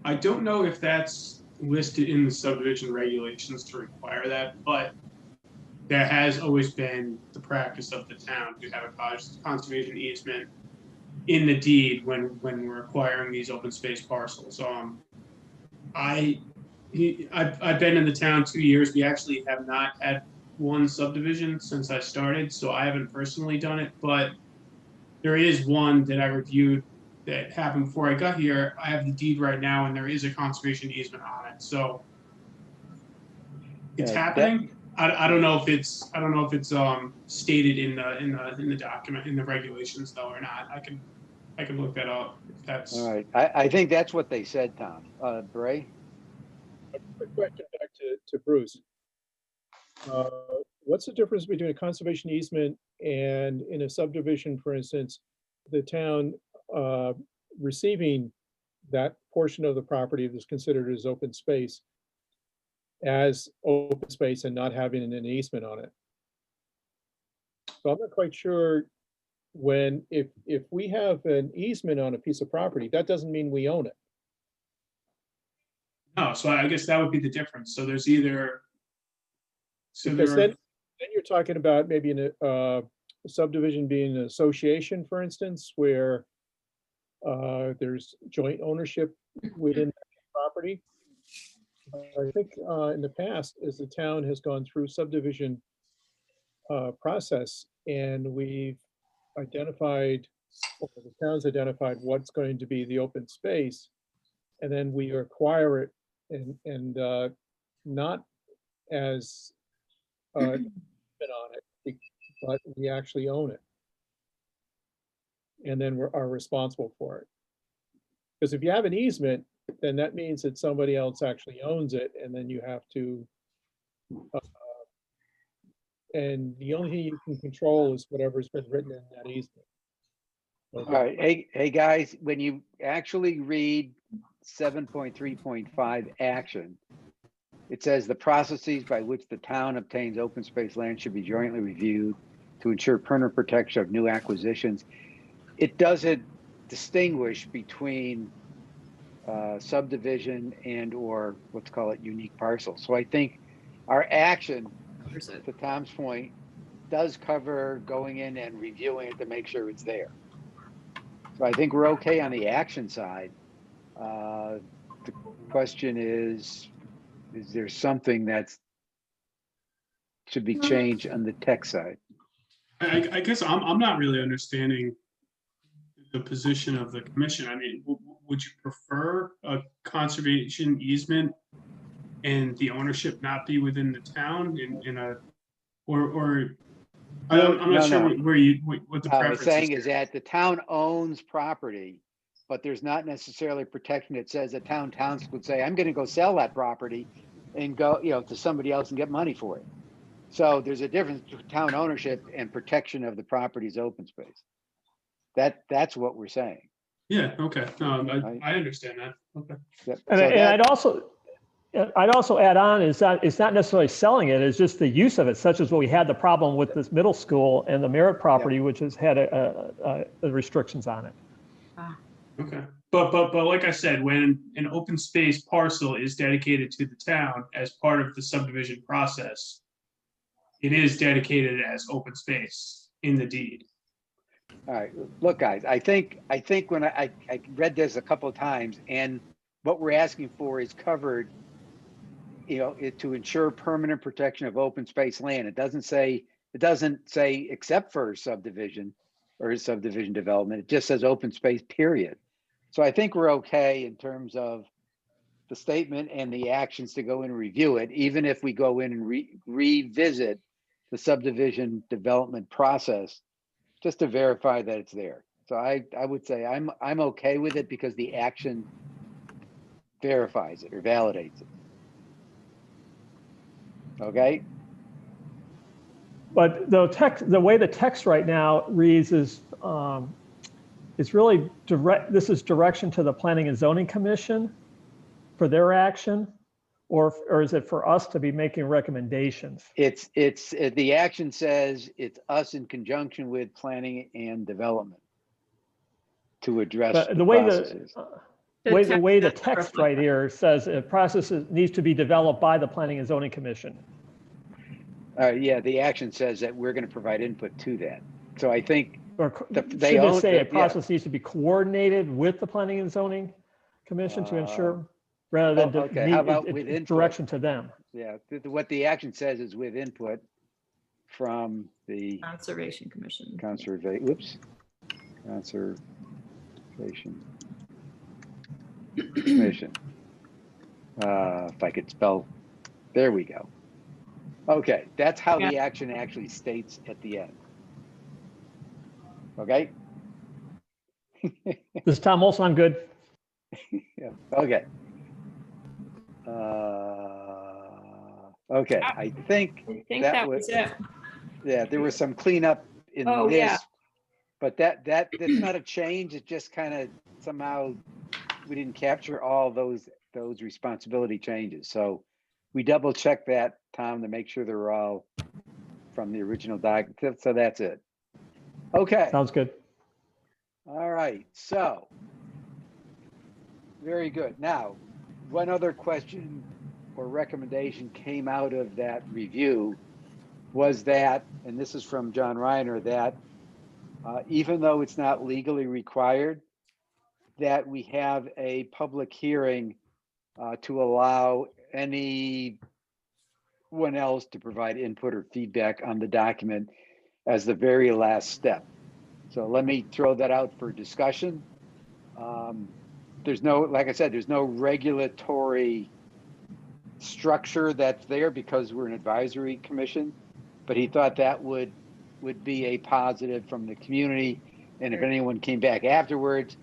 I don't know if that's listed in the subdivision regulations to require that, but there has always been the practice of the town to have a conservation easement in the deed when we're acquiring these open space parcels. I've been in the town 2 years. We actually have not had one subdivision since I started, so I haven't personally done it, but there is one that I reviewed that happened before I got here. I have the deed right now, and there is a conservation easement on it, so it's Yeah, happening. I don't know if it's stated in the document, in the regulations though or not. I can look that up if that's. All right, I think that's what they said, Tom. Bray? A quick question back to Bruce. What's the difference between a conservation easement and in a subdivision, for instance, the town receiving that portion of the property that's considered as open space and not having an easement on it? So I'm not quite sure if we have an easement on a piece of property, that doesn't mean we own it. No, so I guess that would be the difference. So there's either. So Because there. then you're talking about maybe in a subdivision being an association, for instance, where there's joint ownership within that property. I think in the past, as the town has gone through subdivision process, and we've identified, or the town's identified what's going to be the open space, and then we acquire it and not as been on it, but we actually own it. And then are responsible for it. Because if you have an easement, then that means that somebody else actually owns it, and then you have to, and the only thing you can control is whatever's been written in that easement. All right, hey guys, when you actually read 7.3.5 action, it says the processes by which the town obtains open space land should be jointly reviewed to ensure permanent protection of new acquisitions. It doesn't distinguish between subdivision and or let's call it unique parcel. So I think our action, to Tom's point, does cover going in and reviewing it to make sure it's there. So I think we're okay on the action side. The question is there something that should be changed on the text side? I guess I'm not really understanding the position of the commission. I mean, would you prefer a conservation easement and the ownership not be within the town I'm not sure what the preference What I'm saying is is that the town owns property, but there's not necessarily protection that says the towns would say, I'm going to go sell that property and go, to somebody else and get money for it. So there's a difference between town ownership and protection of the property's open space. That's what we're saying. Yeah. Okay. No, I understand that. Okay. And I'd also add on is that it's not necessarily selling it, it's just the use of it, such as what we had the problem with this middle school and the Merritt property, which has had restrictions on it. Okay. But like I said, when an open space parcel is dedicated to the town as part of the subdivision process, it is dedicated as open space in the deed. All right, look, guys, I think when I read this a couple of times, and what we're asking for is covered, to ensure permanent protection of open space land. It doesn't say except for subdivision or subdivision development. It just says open space, period. So I think we're okay in terms of the statement and the actions to go in and review it, even if we go in and revisit the subdivision development process, just to verify that it's there. So I would say I'm okay with it because the action verifies it or validates it. Okay. But the way the text right now reads is it's really direct. This is direction to the Planning and Zoning Commission for their action, or is it for us to be making recommendations? It's the action says it's us in conjunction with planning and development to address the processes. The way the text right here says a process needs to be developed by the Planning and Zoning Commission. Yeah, the action says that we're going to provide input to that. So I think Or should it say a process needs to be coordinated with the Planning and Zoning Commission to ensure, rather than how about with input? direction to them? Yeah, what the action says is with input from the Conservation Commission. conservation commission. If I could spell, there we go. Okay, that's how the action actually states at the end. Okay. This is Tom Olson. I'm good. Yeah. Okay. Okay. I think that was it. Yeah, there was some cleanup in Oh, this, yeah. but that's not a change. It just kind of somehow we didn't capture all those responsibility changes. So we double checked that, Tom, to make sure they're all from the original document. So that's it. Okay. Sounds good. All right. So very good. Now, one other question or recommendation came out of that review was that, and this is from John Reiner, that even though it's not legally required, that we have a public hearing to allow anyone else to provide input or feedback on the document as the very last step. So let me throw that out for discussion. There's no, like I said, there's no regulatory structure that's there because we're an advisory commission, but he thought that would be a positive from the community. And if anyone came back afterwards,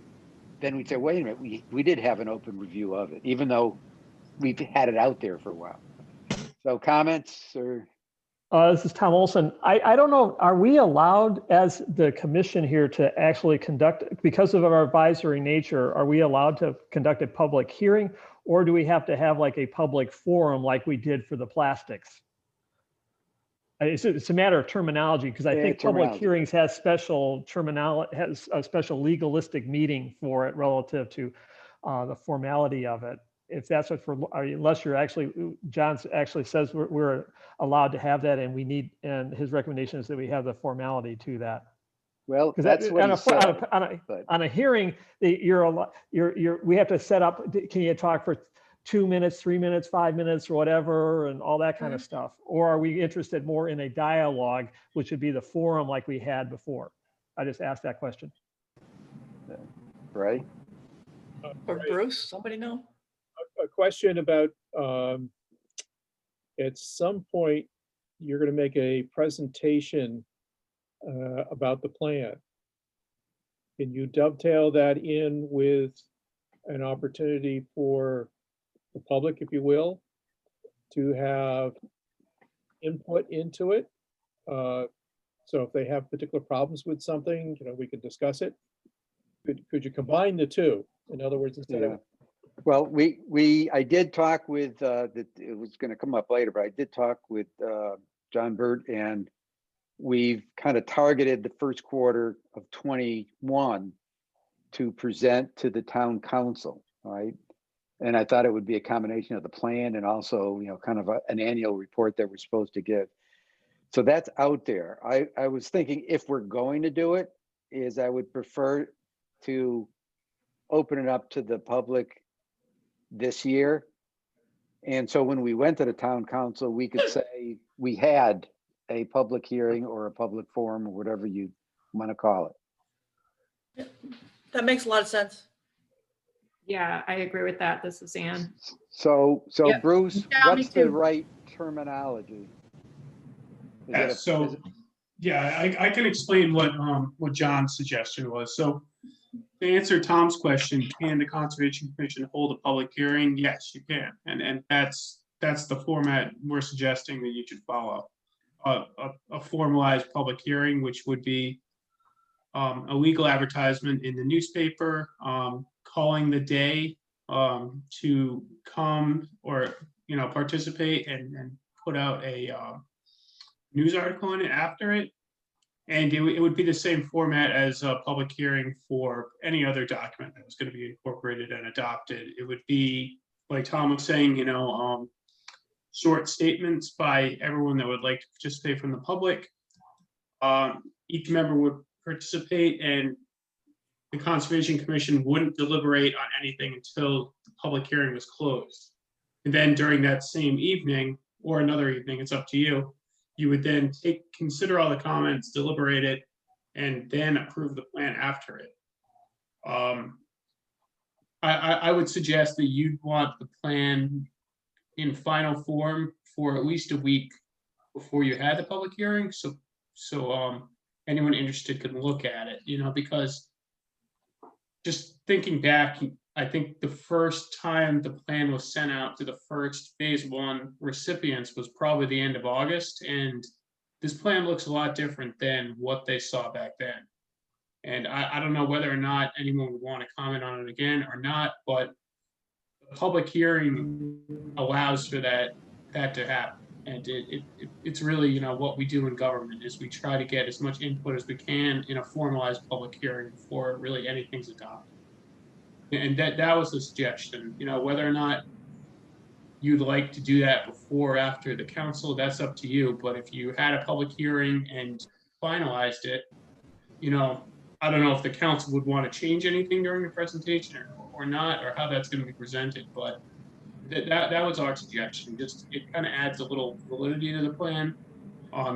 then we'd say, wait a minute, we did have an open review of it, even though we've had it out there for a while. So comments or? This is Tom Olson. I don't know, are we allowed as the commission here to actually conduct, because of our advisory nature, are we allowed to conduct a public hearing, or do we have to have like a public forum like we did for the plastics? It's a matter of terminology, because I think public hearings has special terminology, has a special legalistic meaning for it relative to the formality of it. If that's what unless you're actually, John actually says we're allowed to have that, and we need, and his recommendation is that we have the formality to that. Well, that's what he said, on a hearing, we have to set up, can you talk for 2 minutes, 3 minutes, 5 minutes, or whatever, and all that kind of stuff? Or are we interested more in a dialogue, which would be the forum like we had before? I just asked that question. Right. Or Bruce, somebody know? A question about, at some point, you're going to make a presentation about the plan. Can you dovetail that in with an opportunity for the public, if you will, to have input into it? So if they have particular problems with something, we could discuss it. Could you combine the two? In other words, instead of. Well, I did talk with, it was going to come up later, but I did talk with John Burt, and we've kind of targeted the first quarter of 21 to present to the town council, right? And I thought it would be a combination of the plan and also, kind of an annual report that we're supposed to give. So that's out there. I was thinking if we're going to do it, is I would prefer to open it up to the public this year. And so when we went to the town council, we could say we had a public hearing or a public forum or whatever you want to call it. That makes a lot of sense. Yeah, I agree with that. This is Ann. So Yeah. Bruce, Yeah, what's me the too. right terminology? Yeah, I can explain what John's suggestion was. So to answer Tom's question, can the Conservation Commission hold a public hearing? Yes, you can. And that's the format we're suggesting that you should follow. A formalized public hearing, which would be a legal advertisement in the newspaper, calling the day to come or participate and put out a news article in it after it. And it would be the same format as a public hearing for any other document that was going to be incorporated and adopted. It would be, like Tom was saying, short statements by everyone that would like to participate from the public. Each member would participate, and the Conservation Commission wouldn't deliberate on anything until the public hearing was closed. And then during that same evening or another evening, it's up to you, you would then consider all the comments, deliberate it, and then approve the plan after it. I would suggest that you'd want the plan in final form for at least a week before you had the public hearing, so anyone interested could look at it, because just thinking back, I think the first time the plan was sent out to the first phase 1 recipients was probably the end of August, and this plan looks a lot different than what they saw back then. And I don't know whether or not anyone would want to comment on it again or not, but the public hearing allows for that to happen. And it's really, what we do in government is we try to get as much input as we can in a formalized public hearing before really anything's adopted. And that was the suggestion, whether or not you'd like to do that before or after the council, that's up to you. But if you had a public hearing and finalized it, I don't know if the council would want to change anything during the presentation or not, or how that's going to be presented, but that was our suggestion. Just, it kind of adds a little validity to the plan.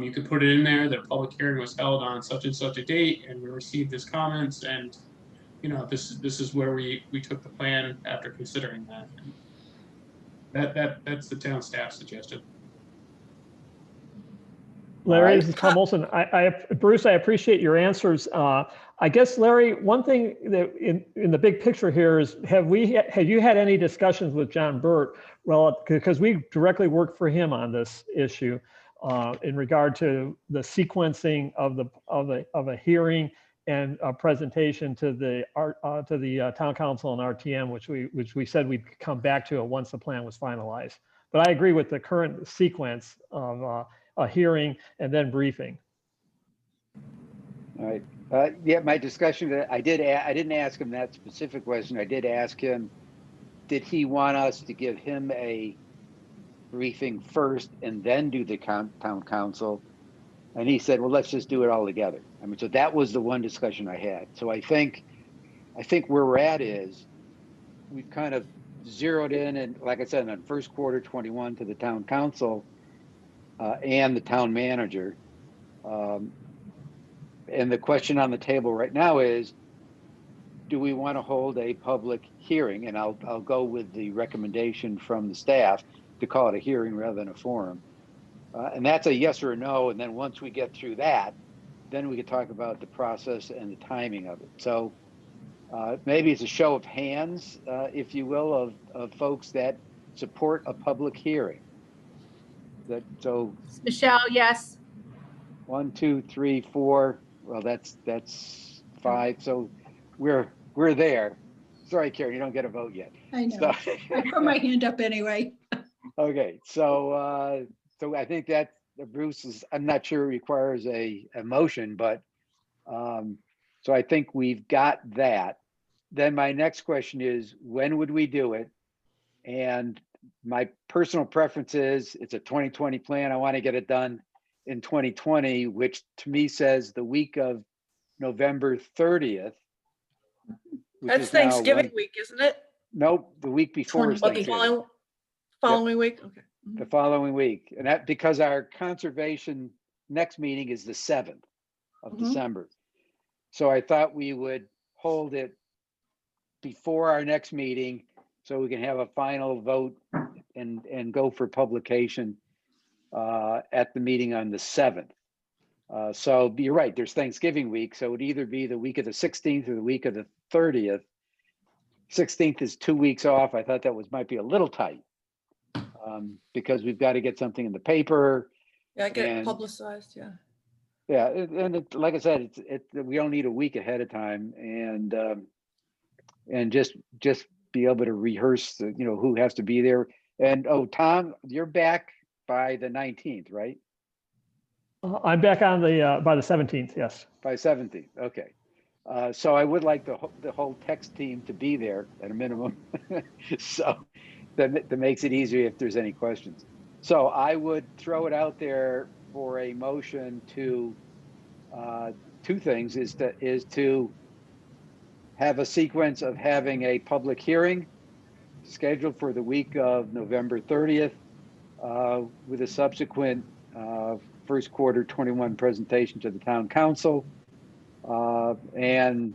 You could put it in there that a public hearing was held on such and such a date, and we received his comments, and this is where we took the plan after considering that. And that's the town staff suggestion. Larry, this is Tom Olson. Bruce, I appreciate your answers. I guess, Larry, one thing that in the big picture here is, have you had any discussions with John Burt? Well, because we directly worked for him on this issue in regard to the sequencing of a hearing and a presentation to the town council and RTM, which we said we'd come back to it once the plan was finalized. But I agree with the current sequence of a hearing and then briefing. All right. Yeah, my discussion, I didn't ask him that specific question. I did ask him, did he want us to give him a briefing first and then do the town council? And he said, well, let's just do it all together. I mean, so that was the one discussion I had. So I think where we're at is we've kind of zeroed in, and like I said, on first quarter 21 to the town council and the town manager. And the question on the table right now is, do we want to hold a public hearing? And I'll go with the recommendation from the staff to call it a hearing rather than a forum. And that's a yes or a no. And then once we get through that, then we could talk about the process and the timing of it. So maybe it's a show of hands, if you will, of folks that support a public hearing. So Michelle, yes. 1, 2, 3, 4. Well, that's 5. So we're there. Sorry, Karen, you don't get a vote yet. I know. So, I put my hand up anyway. okay, so I think that Bruce is, I'm not sure it requires a motion, but so I think we've got that. Then my next question is, when would we do it? And my personal preference is, it's a 2020 plan. I want to get it done in 2020, which to me says the week of November 30th. That's Thanksgiving week, isn't it? Nope, the week before is Thanksgiving. Following week, okay. The following week. And that because our conservation next meeting is the 7th of December. So I thought we would hold it before our next meeting so we can have a final vote and go for publication at the meeting on the 7th. So you're right, there's Thanksgiving week. So it would either be the week of the 16th or the week of the 30th. 16th is 2 weeks off. I thought that might be a little tight because we've got to get something in the paper. Yeah, get it publicized, yeah. Yeah, and like I said, we don't need a week ahead of time, and just be able to rehearse, who has to be there. And Tom, you're back by the 19th, right? I'm back on by the 17th, yes. By 17th, okay. So I would like the whole text team to be there at a minimum. So that makes it easier if there's any questions. So I would throw it out there for a motion to two things is to have a sequence of having a public hearing scheduled for the week of November 30th with a subsequent first quarter 21 presentation to the town council. And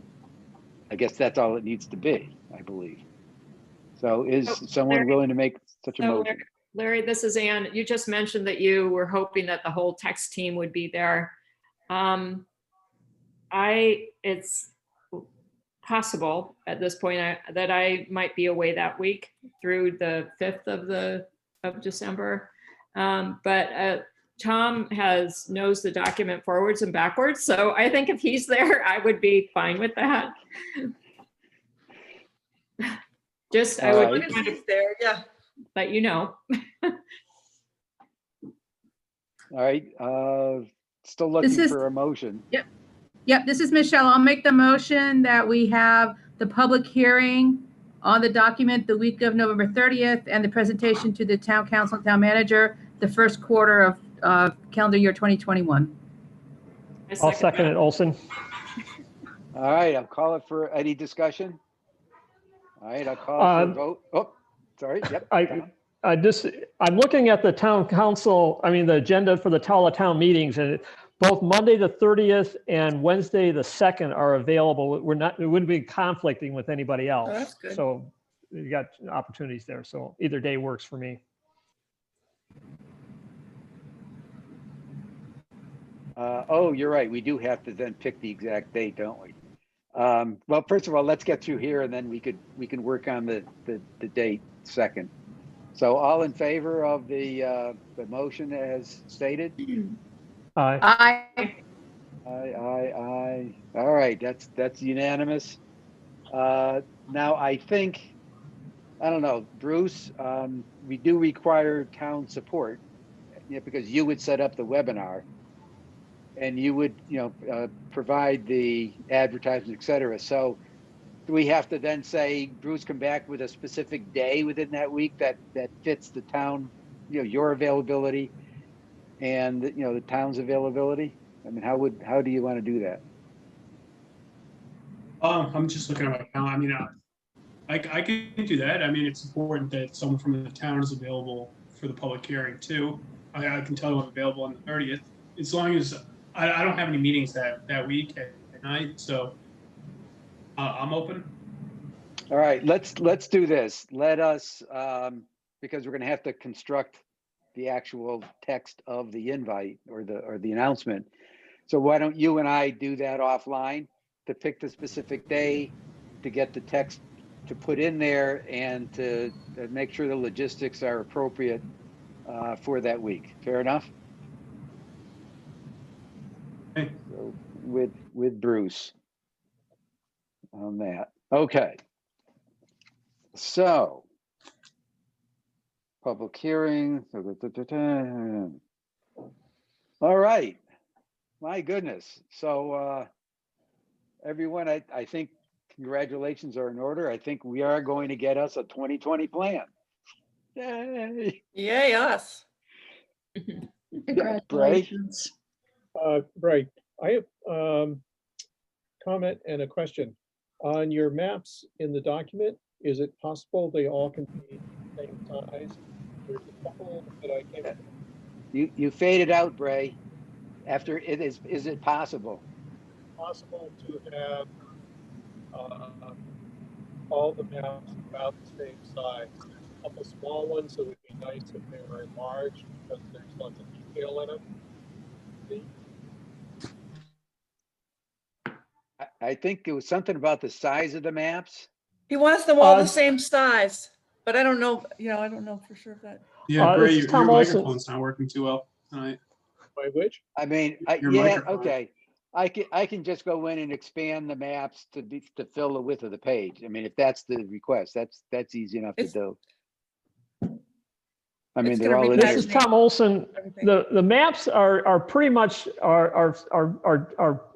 I guess that's all it needs to be, I believe. So is someone Larry- willing to make such a So motion? Larry, this is Ann. You just mentioned that you were hoping that the whole text team would be there. It's possible at this point that I might be away that week through the 5th of December. But Tom knows the document forwards and backwards. So I think if he's there, I would be fine with that. Just, I would Alright. kind of There, yeah. let you know. All right, still looking is- for a motion. Yep, this is Michelle. I'll make the motion that we have the public hearing on the document the week of November 30th and the presentation to the town council and town manager the first quarter of calendar year 2021. I'll second it, Olson. All right, I'll call it for any discussion. All right, I'll call for a vote. Oh, sorry, yep. I'm looking at the town council, the agenda for the town meetings, and both Monday the 30th and Wednesday the 2nd are available. It wouldn't be conflicting with anybody else. Oh, that's good. So you got opportunities there. So either day works for me. Oh, you're right. We do have to then pick the exact date, don't we? Well, first of all, let's get through here and then we can work on the date second. So all in favor of the motion as stated? Aye. Aye. Aye. All right, that's unanimous. Now I think, I don't know, Bruce, we do require town support, because you would set up the webinar and you would, provide the advertisement, et cetera. So do we have to then say, Bruce, come back with a specific day within that week that fits the town, your availability and, the town's availability? I mean, how do you want to do that? I'm just looking at my calendar. I can do that. It's important that someone from the town is available for the public hearing too. I can tell you I'm available on the 30th, as long as I don't have any meetings that week at night. So I'm open. All right, let's do this. Let us, because we're going to have to construct the actual text of the invite or the announcement. So why don't you and I do that offline to pick the specific day, to get the text to put in there, and to make sure the logistics are appropriate for that week. Fair enough? Okay. So with Bruce on that. Okay. So public hearing. All right. My goodness. So everyone, I think congratulations are in order. I think we are going to get us a 2020 plan. Yay. Yay, us. Congratulations. Right. I have comment and a question. On your maps in the document, is it possible they all can be the same size? There's a couple that I can't. You faded out, Bray. After it is it possible? Possible to have all the maps about the same size. There's a couple small ones that would be nice if they were enlarged because there's lots of detail in them. I think it was something about the size of the maps. He wants them all the same size, but I don't know, I don't know for sure if that. Yeah, Bray, this is your Tom Olson. microphone's not working too well tonight. By which? I mean, Your yeah, microphone. okay. I can just go in and expand the maps to fill the width of the page. I mean, if that's the request, that's easy enough to It's- do. I mean, it's they're gonna all be in This there. is Tom Olson. Everything. The maps are pretty much are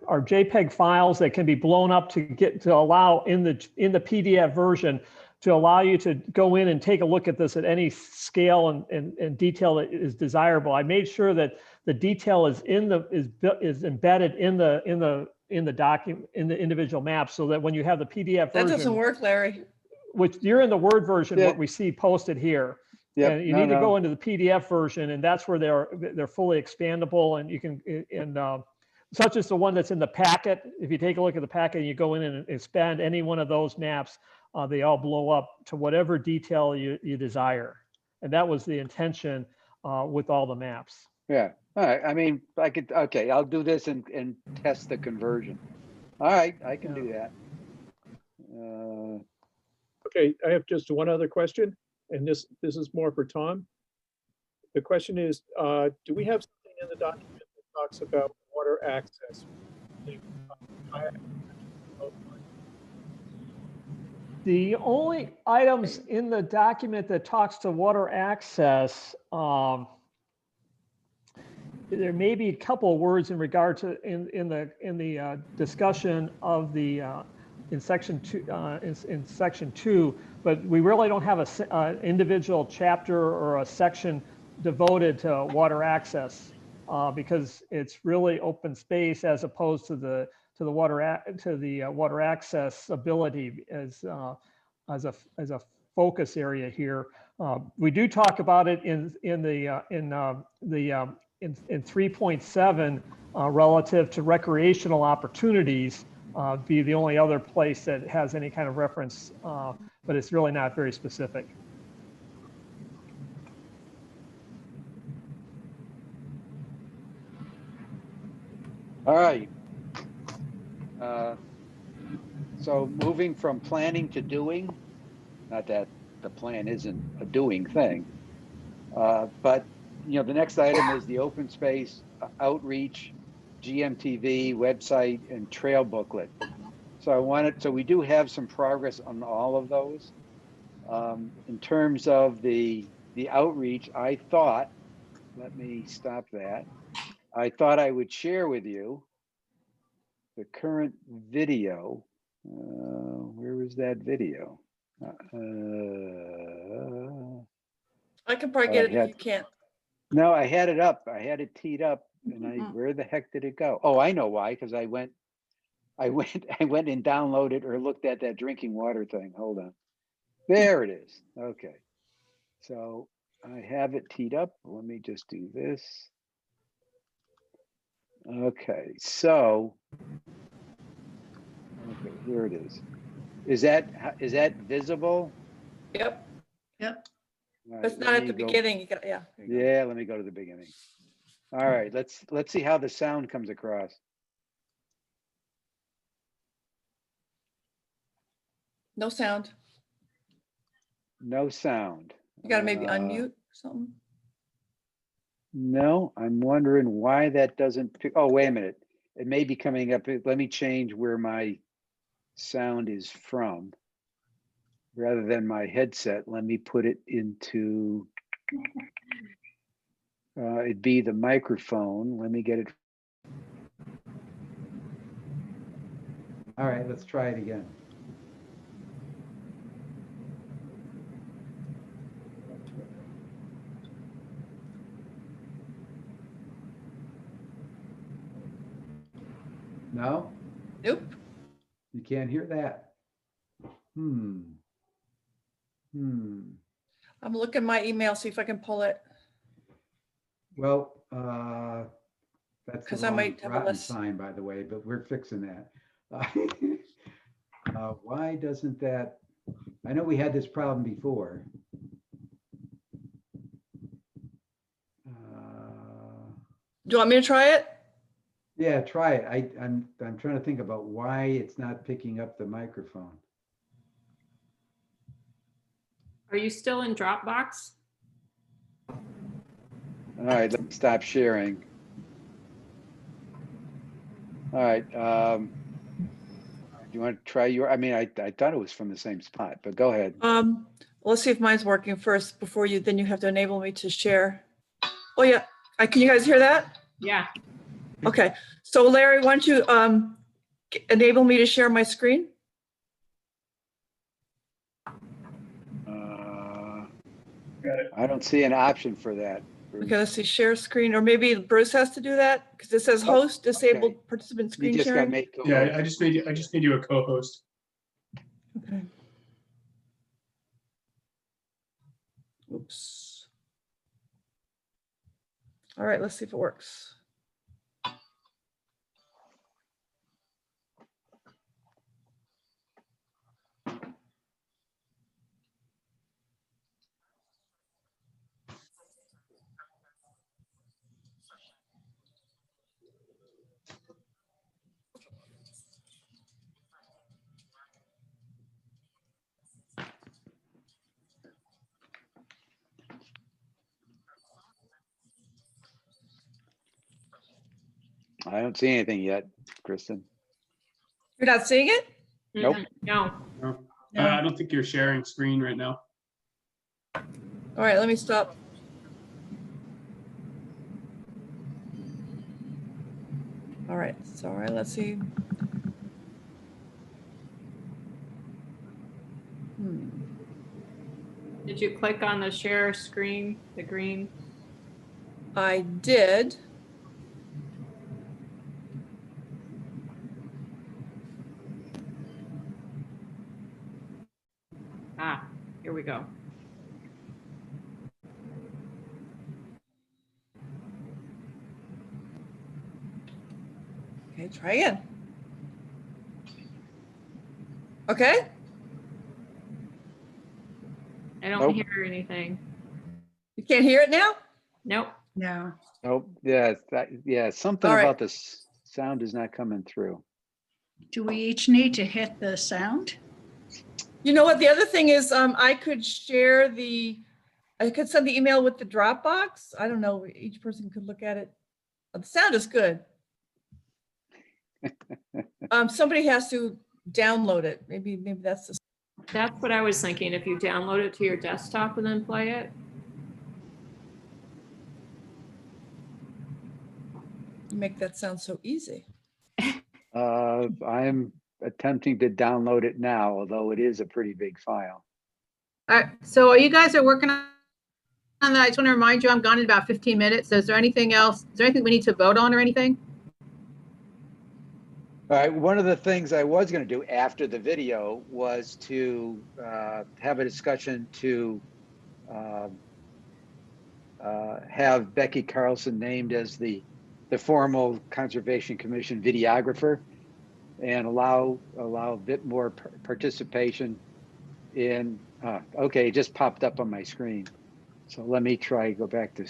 JPEG files that can be blown up to allow in the PDF version to allow you to go in and take a look at this at any scale and detail that is desirable. I made sure that the detail is embedded in the document, in the individual map, so that when you have the PDF That doesn't version, work, Larry. which you're in the Word version, Yeah. what we see posted here. Yep, And you no, need to no. go into the PDF version, and that's where they're fully expandable, and you can, such as the one that's in the packet. If you take a look at the packet and you go in and expand any one of those maps, they all blow up to whatever detail you desire. And that was the intention with all the maps. Yeah, all right, I mean, I could, okay, I'll do this and test the conversion. All right, I can do that. Okay, I have just one other question, and this is more for Tom. The question is, do we have something in the document that talks about water access? The only items in the document that talks to water access, there may be a couple of words in regard to in the discussion of the in section 2, but we really don't have a individual chapter or a section devoted to water access because it's really open space as opposed to the water access ability as a focus area here. We do talk about it in 3.7 relative to recreational opportunities, be the only other place that has any kind of reference, but it's really not very specific. All right. So moving from planning to doing, not that the plan isn't a doing thing, but the next item is the open space outreach, GMTV website, and trail booklet. So we do have some progress on all of those. In terms of the outreach, I thought, let me stop that. I thought I would share with you the current video. Where is that video? I can probably get it if you can't. No, I had it up. I had it teed up, and where the heck did it go? Oh, I know why. Because I went and downloaded or looked at that drinking water thing. Hold on. There it is. Okay. So I have it teed up. Let me just do this. Okay. So, okay, here it is. Is that visible? Yep. Yep. All right, It's not at the beginning. You got, yeah. Yeah, let me go to the beginning. All right, let's see how the sound comes across. No sound. No sound. You gotta maybe unmute or something. No, I'm wondering why that doesn't pick. Oh, wait a minute. It may be coming up. Let me change where my sound is from. Rather than my headset, let me put it into, it'd be the microphone. Let me get it. All right, let's try it again. No? Nope. You can't hear that. I'm looking my email, see if I can pull it. Well, that's 'Cause the I wrong might have a rotten list. sign, by the way, but we're fixing that. Why doesn't that? I know we had this problem before. Do you want me to try it? Yeah, try it. I'm trying to think about why it's not picking up the microphone. Are you still in Dropbox? All right, let's stop sharing. All right. Do you want to try your? I mean, I thought it was from the same spot, but go ahead. Let's see if mine's working first before you. Then you have to enable me to share. Oh yeah, can you guys hear that? Yeah. Okay. So Larry, why don't you enable me to share my screen? I don't see an option for that. Okay, let's see, share screen, or maybe Bruce has to do that because it says host disabled participant You screen just got sharing. made. Yeah, I just made you a co-host. Okay. Oops. Oops. All right, let's see if it works. I don't see anything yet, Kristen. You're not seeing it? Nope. No. No. No. I don't think you're sharing screen right now. All right, let me stop. All right, sorry, let's see. Did you click on the share screen, the green? I did. Ah, here we go. Okay, try again. Okay, I don't Nope. hear anything. you can't hear it now? Nope. No. Nope. Yeah, something All right. about this sound is not coming through. Do we each need to hit the sound? You know what, the other thing is, I could share I could send the email with the Dropbox. I don't know, each person could look at it. The sound is good. Somebody has to download it. Maybe that's the, That's what I was thinking. If you download it to your desktop and then play it. you make that sound so easy. I'm attempting to download it now, although it is a pretty big file. So while you guys are working on that, I just want to remind you, I'm gone in about 15 minutes. So is there anything else? Is there anything we need to vote on or anything? All right, one of the things I was going to do after the video was to have a discussion to have Becky Carlson named as the formal Conservation Commission videographer and allow a bit more participation in, okay, it just popped up on my screen. So let me go back to,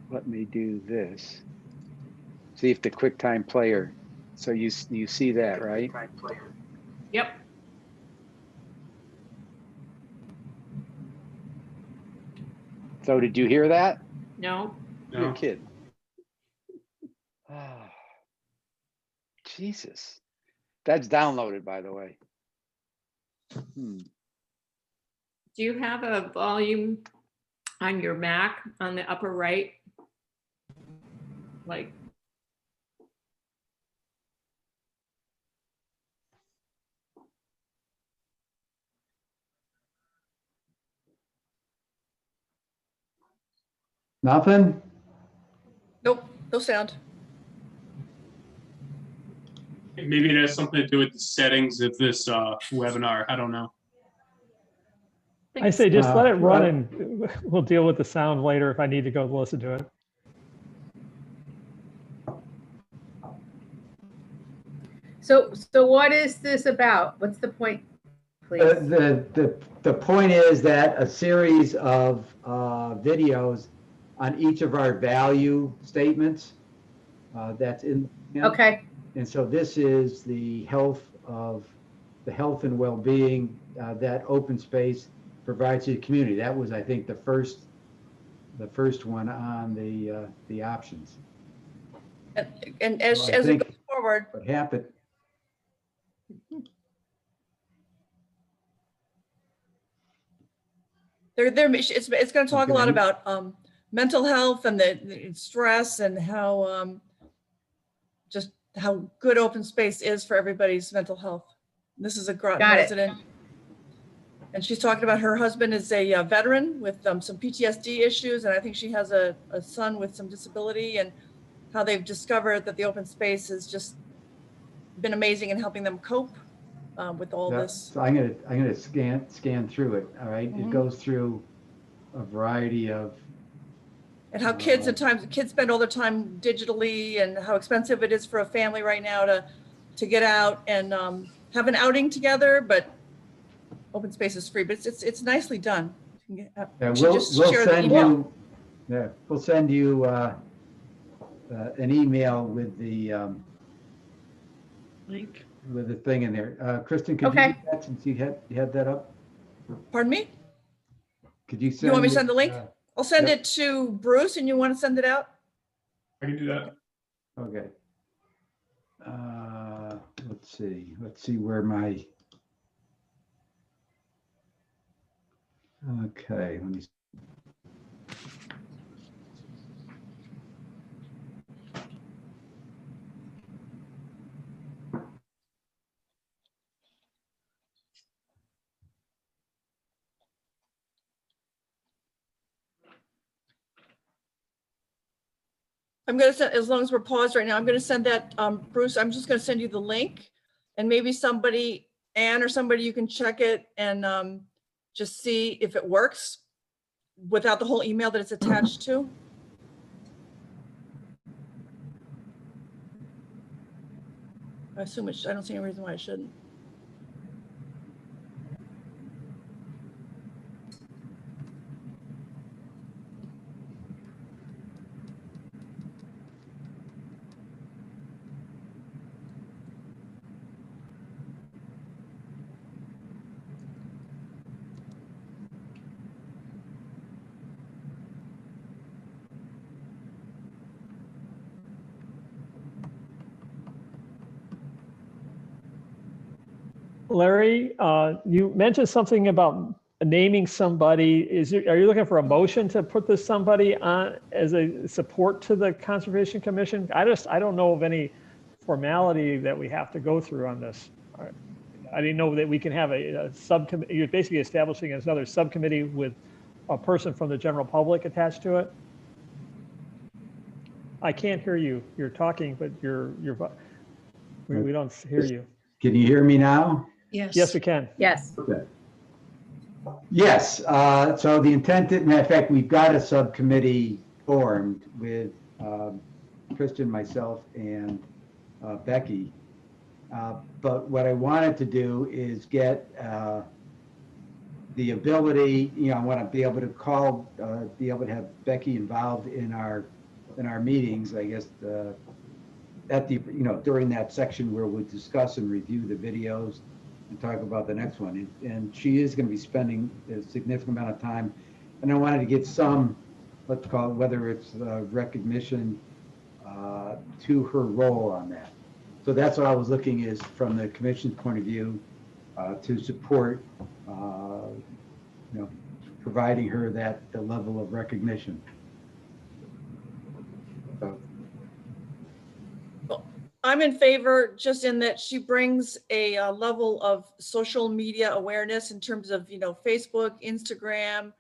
let me do this. See if the QuickTime player, so you see that, right? Yep. So did you hear that? No. You're a No. kid. Oh, Jesus. That's downloaded, by the way. Do you have a volume on your Mac on the upper right? Like, Nothing? Nope, no sound. Maybe it has something to do with the settings of this webinar. I don't know. I say just let it run well- and we'll deal with the sound later if I need to go listen to it. So what is this about? What's the point, please? The point is that a series of videos on each of our value statements that's in. Okay, And so this is the health and well-being that open space provides to the community. That was, I think, the first one on the options. And as, So I as it think- goes forward, What happened? it's going to talk a lot Okay. about mental health and the stress and how just how good open space is for everybody's mental health. This is a Groton Got it. resident. And she's talking about her husband is a veteran with some PTSD issues. And I think she has a son with some disability, and how they've discovered that the open space has just been amazing in helping them cope. with all Yeah, this. So I'm gonna scan through it, all right? It Mhm. goes through a variety of, And how kids spend all their time digitally, and how expensive it is for a family right now to get out and have an outing together, but open space is free, but it's nicely done. You can yeah, you should we'll just share the send email. you, yeah, we'll send you an email with the Link. with the thing in there. Kristen, could you Okay. do that since you had that up? Pardon me? Could you send? You want me to send the link? I'll send yep. it to Bruce, and you want to send it out? I can do that. Okay. Let's see where my. Okay, let me. I'm gonna send, as long as we're paused right now, I'm gonna send that, Bruce, I'm just gonna send you the link. And maybe somebody, Ann or somebody, you can check it and just see if it works without the whole email that it's attached to. I assume I don't see any reason why it shouldn't. Larry, you mentioned something about naming somebody. Are you looking for a motion to put this somebody on as a support to the Conservation Commission? I don't know of any formality that we have to go through on this. I didn't know that we can have a subcommittee. You're basically establishing another subcommittee with a person from the general public attached to it. I can't hear you. You're talking, but we don't hear you. Can you hear me now? Yes. Yes, we can. Yes. Okay. Yes, so the intent, matter of fact, we've got a subcommittee formed with Kristen, myself, and Becky. But what I wanted to do is get the ability, I want to be able to call, be able to have Becky involved in our meetings, I guess, at the, during that section where we discuss and review the videos and talk about the next one. And she is going to be spending a significant amount of time. And I wanted to get some, let's call it, whether it's recognition to her role on that. So that's what I was looking is from the commission's point of view to support, providing her the level of recognition. So. I'm in favor, just in that she brings a level of social media awareness in terms of, Facebook, Instagram,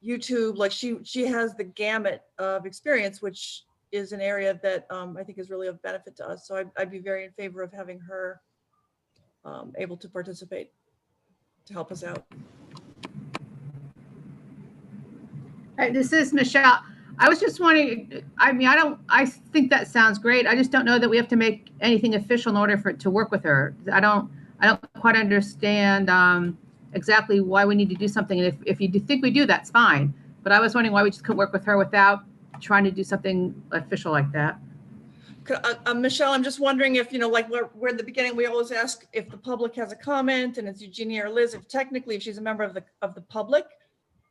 YouTube. Like she has the gamut of experience, which is an area that I think is really of benefit to us. So I'd be very in favor of having her able to participate to help us out. Hi, this is Michelle. I was just wondering, I think that sounds great. I just don't know that we have to make anything official in order for it to work with her. I don't quite understand exactly why we need to do something. And if you think we do, that's fine. But I was wondering why we just couldn't work with her without trying to do something official like that. Michelle, I'm just wondering if, like we're in the beginning, we always ask if the public has a comment, and it's Eugenia or Liz, if she's a member of the public,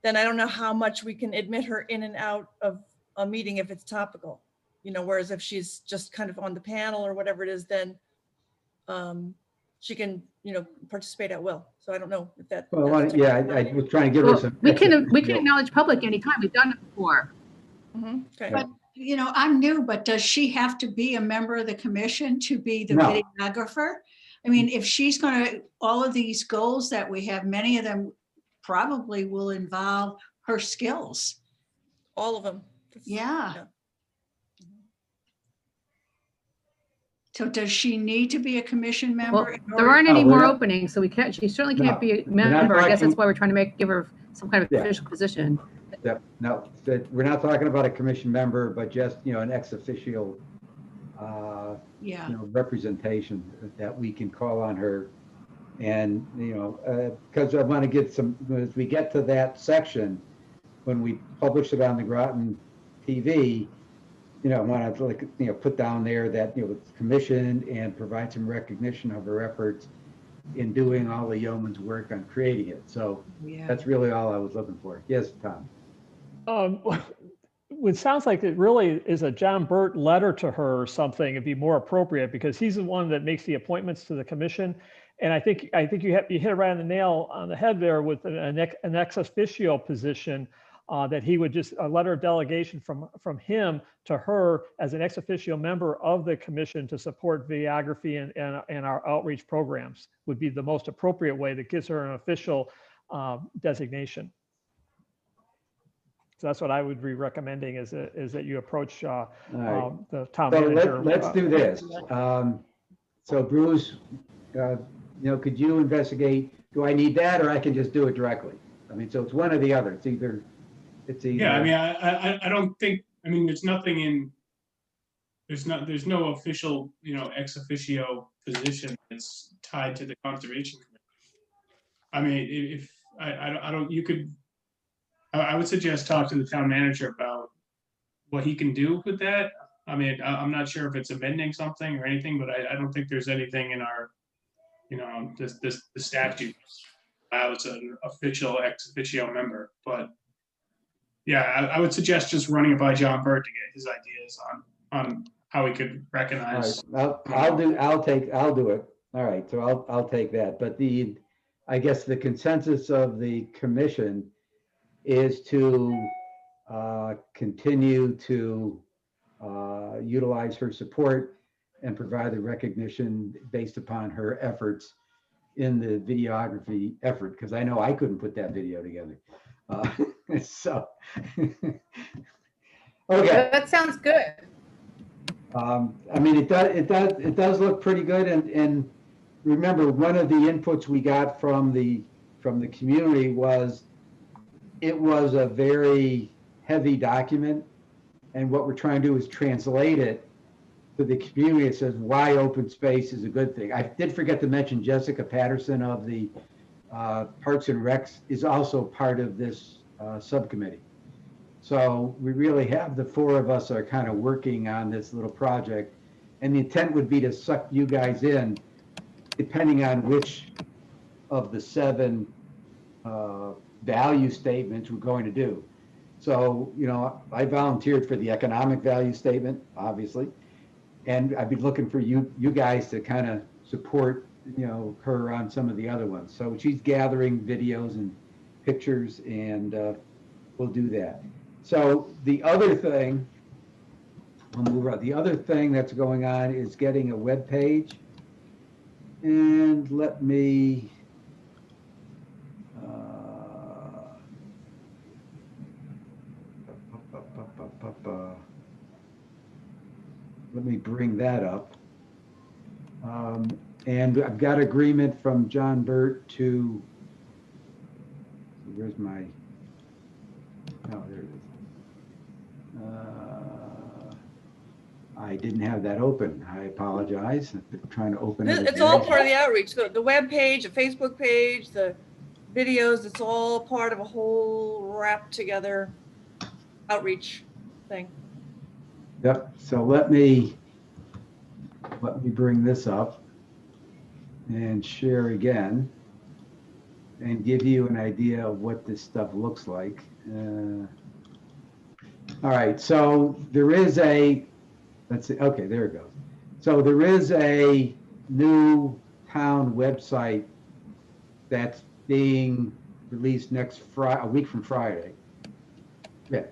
then I don't know how much we can admit her in and out of a meeting if it's topical, whereas if she's just kind of on the panel or whatever it is, then she can, participate at will. So I don't know if that. Well, I was trying to give her some. We can acknowledge public anytime. We've done it before. Mm-hmm. Okay. But, I'm new, but does she have to be a member of the commission to be the No. videographer? I mean, if she's all of these goals that we have, many of them probably will involve her skills. All of them. Yeah. So does she need to be a commission member? Well, in there order- aren't any No, we're more not- openings, so we can't, she certainly No, can't be a we're not member. I guess talking- that's why we're trying to give her some kind of Yeah. official position. No, we're not talking about a commission member, but just, an ex officio, Yeah, representation that we can call on her. And, because I want to get as we get to that section, when we publish it on the Groton TV, I want to put down there that, it's commissioned and provide some recognition of her efforts in doing all the yeoman's work on creating it. So yeah. that's really all I was looking for. Yes, Tom. It sounds like it really is a John Burt letter to her or something. It'd be more appropriate because he's the one that makes the appointments to the commission. And I think you hit it right on the nail on the head there with an ex officio position, that he would just, a letter of delegation from him to her as an ex officio member of the commission to support videography and our outreach programs would be the most appropriate way that gives her an official designation. So that's what I would be recommending is that you approach All right. the town So manager. let's do this. So Bruce, could you investigate, do I need that or I can just do it directly? I mean, so it's one or the other. It's either. Yeah, I mean, I don't think, there's nothing in, there's no official, ex officio position that's tied to the Conservation Commission. I mean, if, I don't, you could, I would suggest talk to the town manager about what he can do with that. I mean, I'm not sure if it's amending something or anything, but I don't think there's anything in our, the statute allows an official ex officio member. But yeah, I would suggest just running it by John Burt to get his ideas on how we could recognize. All right, I'll do it. All right, so I'll take that. But I guess the consensus of the commission is to continue to utilize her support and provide the recognition based upon her efforts in the videography effort, because I know I couldn't put that video together. So, okay. That sounds good. I mean, it does look pretty good. And remember, one of the inputs we got from the community was it was a very heavy document. And what we're trying to do is translate it to the community. It says why open space is a good thing. I did forget to mention Jessica Patterson of the Parks and Recs is also part of this subcommittee. So we really have the four of us are kind of working on this little project. And the intent would be to suck you guys in, depending on which of the 7 value statements we're going to do. So, I volunteered for the economic value statement, obviously. And I'd be looking for you guys to kind of support, her on some of the other ones. So she's gathering videos and pictures, and we'll do that. So the other thing, the other thing that's going on is getting a web page. And let me, let me bring that up. And I've got agreement from John Burt to, where's my, oh, there it is. I didn't have that open. I apologize. I've been trying to open it. It's all part of the outreach, the web page, the Facebook page, the videos, it's all part of a whole wrapped together outreach thing. Yep. So let me bring this up and share again and give you an idea of what this stuff looks like. All right. So there is let's see. Okay, there it goes. So there is a new town website that's being released next Friday, a week from Friday. Yeah.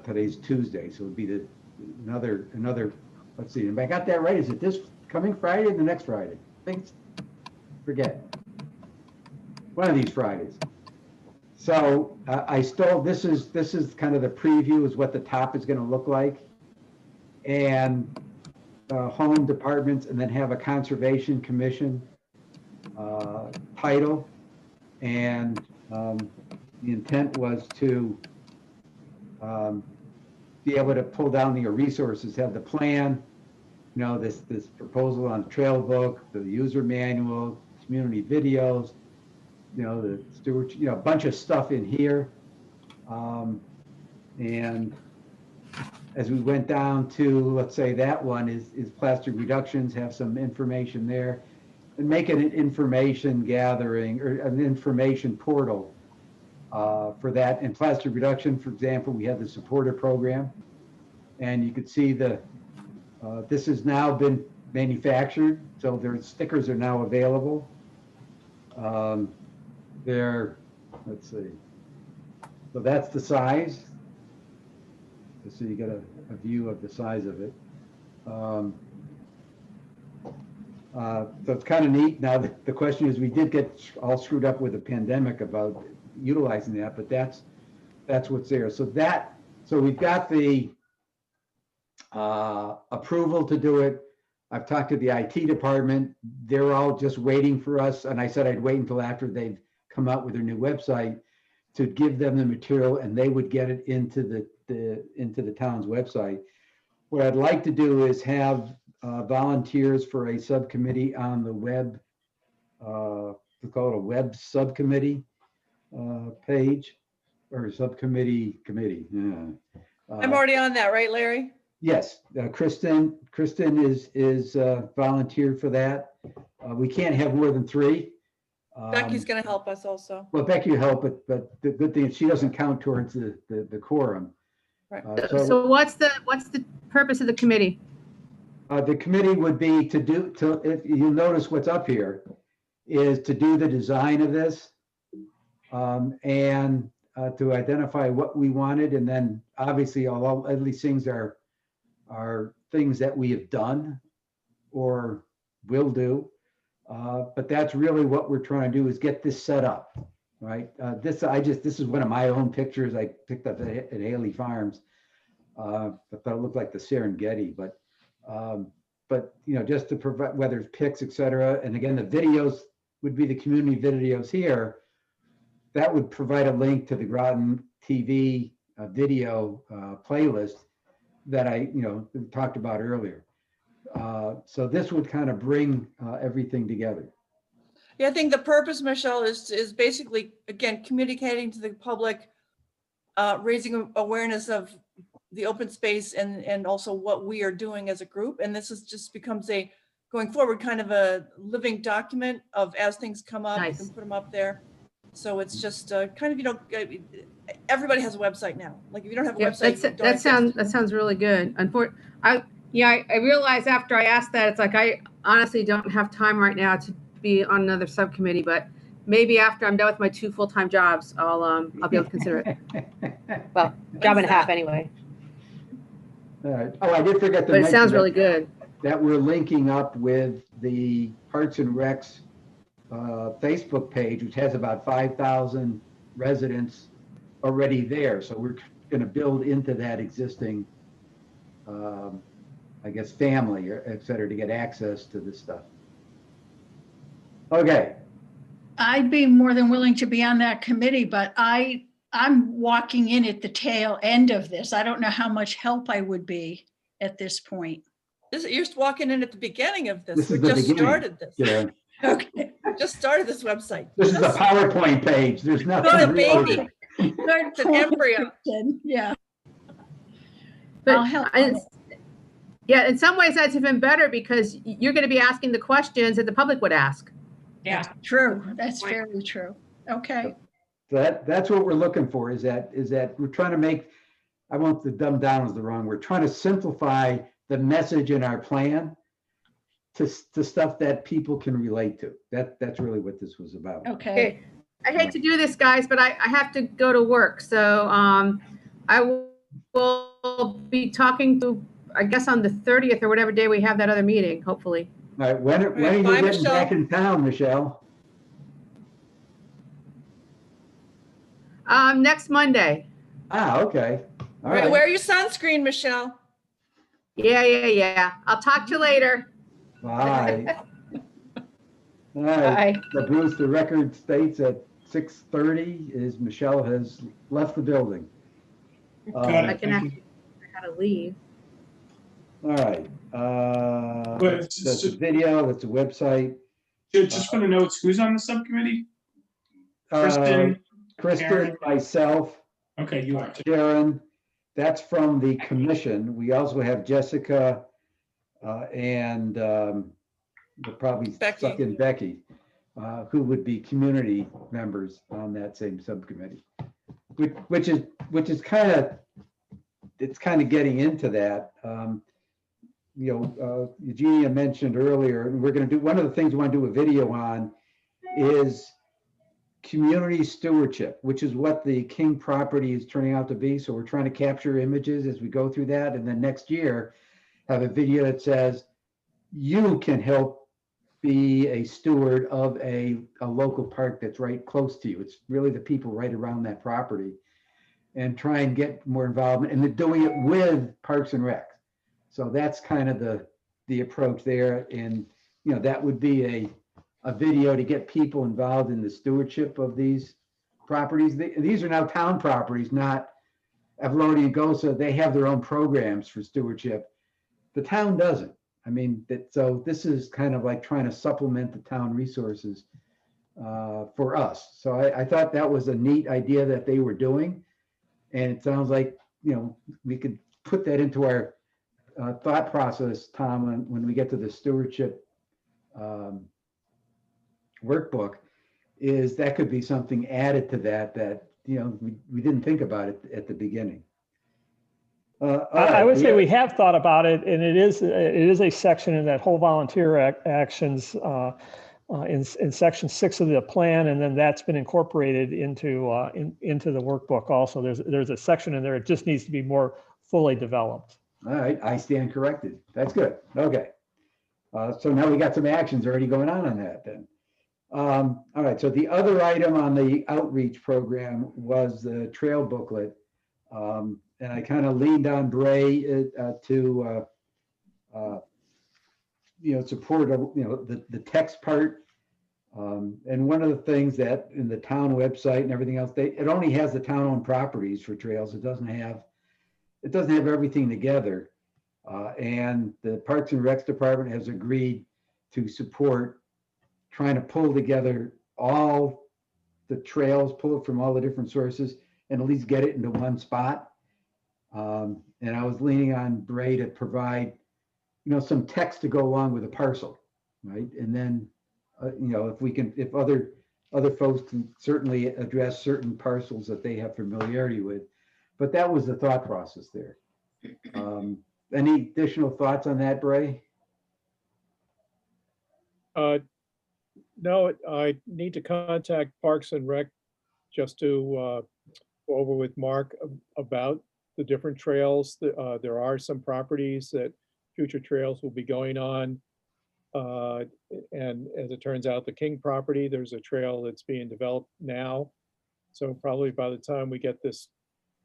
Today's Tuesday, so it'd be another. Let's see. If I got that right, is it this coming Friday or the next Friday? Forget. One of these Fridays. So this is kind of the preview, is what the top is going to look like. And home departments and then have a conservation commission title. And the intent was to be able to pull down the resources, have the plan, this proposal on the trail book, the user manual, community videos, the stewardship, a bunch of stuff in here. And as we went down to, let's say that one is plastic reductions, have some information there, and make it an information gathering or an information portal for that. In plastic reduction, for example, we have the supporter program, and you could see this has now been manufactured, so their stickers are now available. Let's see, so that's the size. So you get a view of the size of it. So it's kind of neat. Now the question is, we did get all screwed up with the pandemic about utilizing that, but that's what's there. So we've got the approval to do it. I've talked to the IT department. They're all just waiting for us. And I said I'd wait until after they've come out with their new website to give them the material, and they would get it into the town's website. What I'd like to do is have volunteers for a subcommittee on the web. We call it a web subcommittee page or committee. Yeah. I'm already on that, right, Larry? Yes, Kristen is volunteered for that. We can't have more than 3. Becky's going to help us also. Well, Becky will help, but the good thing is she doesn't count towards the quorum. Right. So what's the purpose of the committee? The committee would be if you notice what's up here, is to do the design of this and to identify what we wanted. And then obviously all these things are things that we have done or will do. But that's really what we're trying to do, is get this set up, right? This is one of my own pictures I picked up at Haley Farms. I thought it looked like the Serengeti, but just to provide, whether it's pics, et cetera. And again, the videos would be the community videos here. That would provide a link to the Groton TV video playlist that I talked about earlier. So this would kind of bring everything together. Yeah, I think the purpose, Michelle, is basically, again, communicating to the public, raising awareness of the open space and also what we are doing as a group. And this just becomes going forward, kind of a living document of as things come up, Nice. you can put them up there. So it's just kind of, everybody has a website now. Like if you don't have a website, you don't That sounds really good. I realized after I asked that, it's like, I honestly don't have time right now to be on another subcommittee, but maybe after I'm done with my 2 full-time jobs, I'll be able to consider it. Well, job and a half anyway. All right. Oh, I did forget to But it mention sounds really good. that we're linking up with the Parks and Recs Facebook page, which has about 5,000 residents already there. So we're going to build into that existing, I guess, family, or et cetera, to get access to this stuff. Okay. I'd be more than willing to be on that committee, but I'm walking in at the tail end of this. I don't know how much help I would be at this point. You're walking in at the beginning of this. We is the just beginning. started this. Yeah. Okay. We just started this website. This is the PowerPoint page. There's nothing. Not a real. baby. Good It's an point, embryo. Kristen. Yeah. But I'll help on it. yeah, in some ways that's even better because you're going to be asking the questions that the public would ask. Yeah. True. That's very true. Okay. That's what we're looking for, is that we're trying to make, I want the dumb down is the wrong word, trying to simplify the message in our plan to stuff that people can relate to. That's really what this was about. Okay. I hate to do this, guys, but I have to go to work. So I will be talking to, I guess, on the 30th or whatever day we have that other meeting, hopefully. All right, when are you bye, getting Michelle. back in town, Michelle? Next Monday. Ah, okay. All Right, right. wear your sunscreen, Michelle. Yeah. I'll talk to you later. Bye. All right, Bye. so Bruce, the record states at 6:30 is Michelle has left the building. Got I it. can Thank you. actually, I had to leave. All right. But That's a video, that's a website. Just for the notes, who's on the subcommittee? Kristen, Kristen, Aaron. myself, Okay, you are. Sharon. That's from the commission. We also have Jessica and we'll probably Becky. suck in Becky, who would be community members on that same subcommittee. Which is kind of, it's kind of getting into that. Eugenia mentioned earlier, and we're going to do, one of the things we want to do a video on is community stewardship, which is what the King property is turning out to be. So we're trying to capture images as we go through that. And then next year, have a video that says, you can help be a steward of a local park that's right close to you. It's really the people right around that property, and try and get more involvement. And they're doing it with Parks and Rec. So that's kind of the approach there. And, that would be a video to get people involved in the stewardship of these properties. These are now town properties, not Avalone and Gosa. They have their own programs for stewardship. The town doesn't. I mean, so this is kind of like trying to supplement the town resources for us. So I thought that was a neat idea that they were doing. And it sounds like, we could put that into our thought process, Tom, when we get to the stewardship workbook, is that could be something added to that, we didn't think about it at the beginning. I would say we have thought about it, and it is a section in that whole volunteer actions in section 6 of the plan, and then that's been incorporated into the workbook also. There's a section in there. It just needs to be more fully developed. All right, I stand corrected. That's good. Okay. So now we got some actions already going on that then. All right, so the other item on the outreach program was the trail booklet. And I kind of leaned on Bray to support the text part. And one of the things that in the town website and everything else, it only has the town-owned properties for trails. It doesn't have everything together. And the Parks and Recs Department has agreed to support trying to pull together all the trails, pull it from all the different sources, and at least get it into one spot. And I was leaning on Bray to provide, some text to go along with a parcel, right? And then, if other folks can certainly address certain parcels that they have familiarity with, but that was the thought process there. Any additional thoughts on that, Bray? No, I need to contact Parks and Rec just to go over with Mark about the different trails. There are some properties that future trails will be going on. And as it turns out, the King property, there's a trail that's being developed now. So probably by the time we get this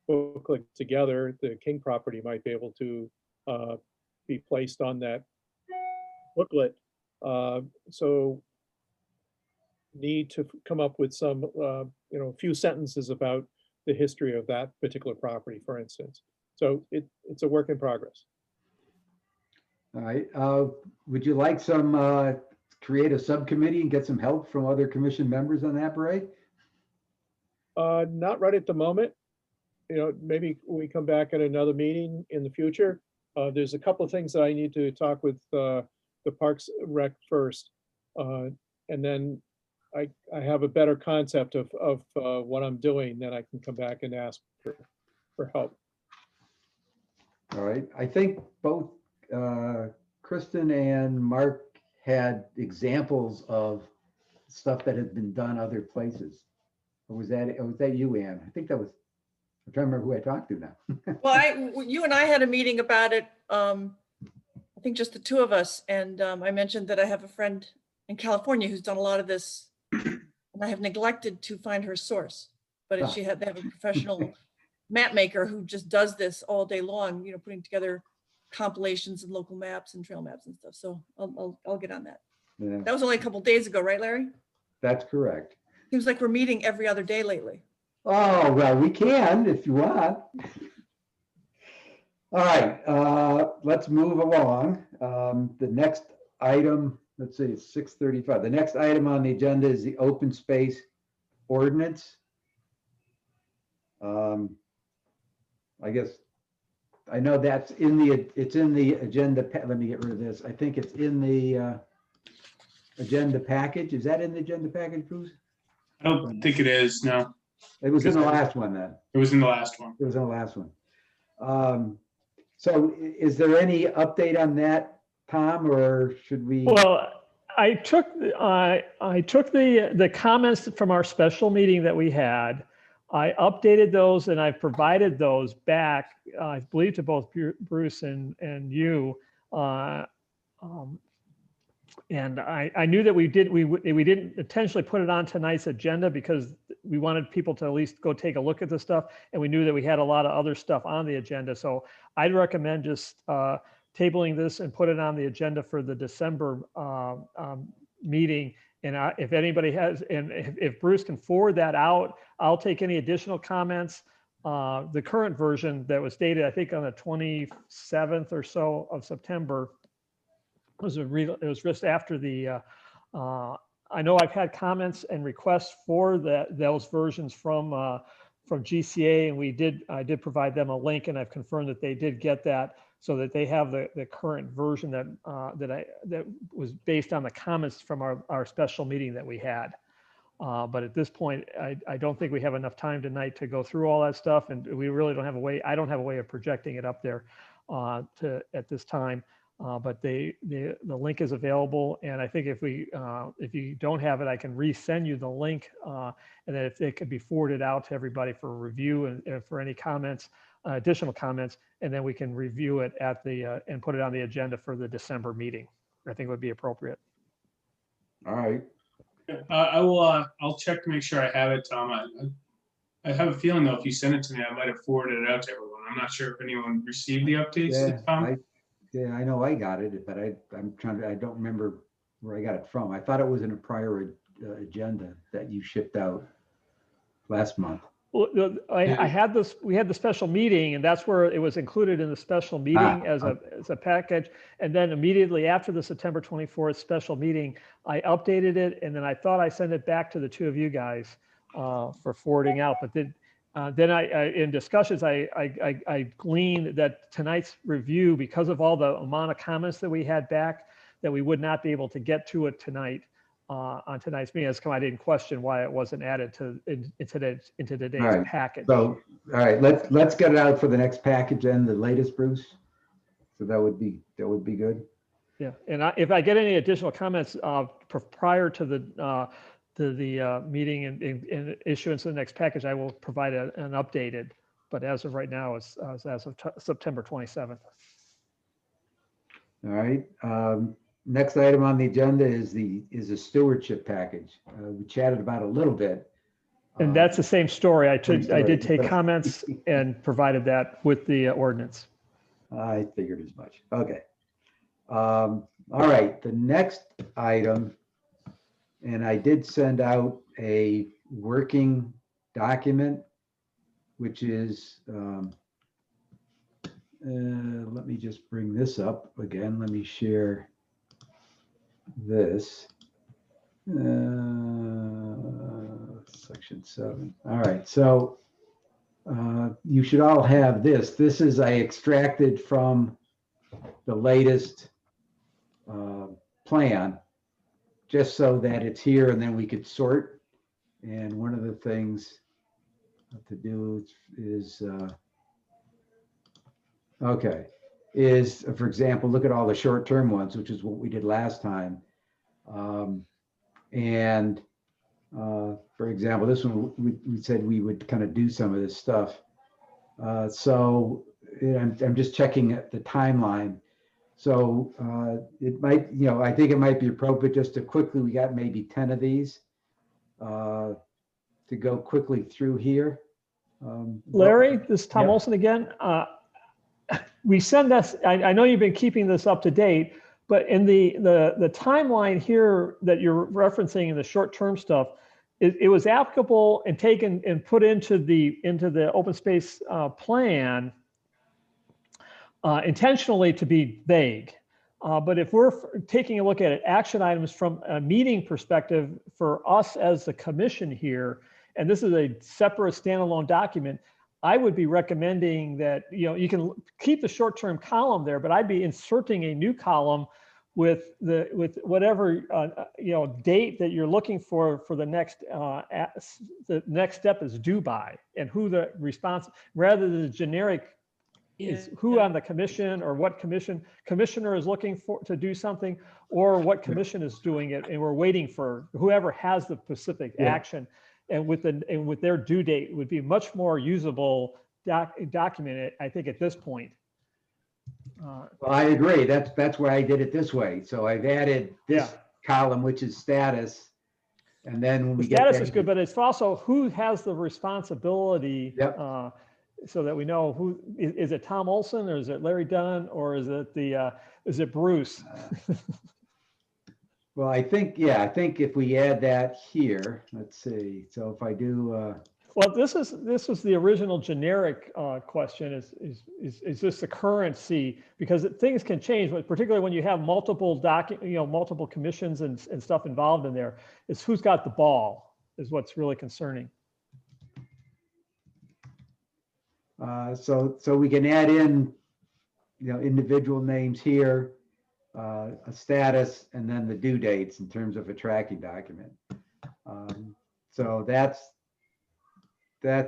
booklet together, the King property might be able to be placed on that booklet. So need to come up with some, a few sentences about the history of that particular property, for instance. So it's a work in progress. All right. Would you like some, create a subcommittee and get some help from other commission members on that, Bray? Not right at the moment. Maybe we come back at another meeting in the future. There's a couple of things that I need to talk with the Parks Rec first. And then I have a better concept of what I'm doing, then I can come back and ask for help. All right. I think both Kristen and Mark had examples of stuff that had been done other places. Or was that you, Ann? I think that was, I'm trying to remember who I talked to now. Well, you and I had a meeting about it. I think just the two of us. And I mentioned that I have a friend in California who's done a lot of this, and I have neglected to find her source. But if they have a professional map maker who just does this all day long, putting together compilations and local maps and trail maps and stuff. So I'll get on that. Yeah, That was only a couple days ago, right, Larry? that's correct. Seems like we're meeting every other day lately. Oh, well, we can if you want. All right, let's move along. The next item, let's see, it's 6:35. The next item on the agenda is the open space ordinance. I guess, I know that's in the, it's in the agenda. Let me get rid of this. I think it's in the agenda package. Is that in the agenda package, Bruce? I don't think it is, no. It was in the last one then. It was in the last one. It was in the last one. So is there any update on that, Tom, or should we? Well, I took the comments from our special meeting that we had. I updated those and I provided those back, I believe, to both Bruce and you. And I knew that we didn't intentionally put it on tonight's agenda because we wanted people to at least go take a look at the stuff. And we knew that we had a lot of other stuff on the agenda. So I'd recommend just tabling this and put it on the agenda for the December meeting. And if anybody has, and if Bruce can forward that out, I'll take any additional comments. The current version that was dated, I think on the 27th or so of September, it was just after the, I know I've had comments and requests for those versions from GCA, and I did provide them a link, and I've confirmed that they did get that, so that they have the current version that was based on the comments from our special meeting that we had. But at this point, I don't think we have enough time tonight to go through all that stuff, and we really don't have a way. I don't have a way of projecting it up there at this time. But the link is available, and I think if you don't have it, I can resend you the link, and then if it could be forwarded out to everybody for review and for any comments, additional comments, and then we can review it and put it on the agenda for the December meeting. I think would be appropriate. All right. I'll check to make sure I have it, Tom. I have a feeling though, if you send it to me, I might have forwarded it out to everyone. I'm not sure if anyone received the updates, Tom. Yeah, I know I got it, but I don't remember where I got it from. I thought it was in a prior agenda that you shipped out last month. Well, I had this. We had the special meeting, and that's where it was included in the special meeting as a package. And then immediately after the September 24th special meeting, I updated it, and then I thought I sent it back to the two of you guys for forwarding out. But then in discussions, I gleaned that tonight's review, because of all the amount of comments that we had back, that we would not be able to get to it tonight on tonight's meeting. I didn't question why it wasn't added into today's package. So, all right, let's get it out for the next package and the latest, Bruce. So that would be good. Yeah, and if I get any additional comments prior to the meeting and issuance of the next package, I will provide an updated, but as of right now, it's as of September 27th. All right. Next item on the agenda is a stewardship package. We chatted about it a little bit. And that's the same story. I did take comments and provided that with the ordinance. I figured as much. Okay. All right. The next item, and I did send out a working document, which is, let me just bring this up again. Let me share this. Section 7. All right. So you should all have this. This is I extracted from the latest plan, just so that it's here and then we could sort. And one of the things to do is, for example, look at all the short-term ones, which is what we did last time. For example, this one, we said we would kind of do some of this stuff. So I'm just checking the timeline. So it might, I think it might be appropriate just to quickly, we got maybe 10 of these to go quickly through here. Larry, this is Tom Olson again. we send this, I know you've been keeping this up to date, but in the timeline here that you're referencing in the short-term stuff, it was applicable and taken and put into the open space plan intentionally to be vague. But if we're taking a look at it, action items from a meeting perspective for us as the commission here, and this is a separate standalone document, I would be recommending that, you can keep the short-term column there, but I'd be inserting a new column with whatever, date that you're looking for the next step is due by, and who the response, rather than the generic is who on the commission or what commissioner is looking for to do something, or what commission is doing it, and we're waiting for whoever has the specific action, and with their due date would be much more usable documented, I think, at this point. Well, I agree. That's why I did it this way. So I've added this column, which is status. And then when we get status is good, but it's also who has the responsibility. Yep. So that we know who is it, Tom Olson, or is it Larry Dunn, or is it Bruce? Well, I think if we add that here, let's see. So if I do, well, this was the original generic question. Is this the currency? Because things can change, but particularly when you have multiple multiple commissions and stuff involved in there, is who's got the ball is what's really concerning. so we can add in, individual names here, a status, and then the due dates in terms of a tracking document. So that's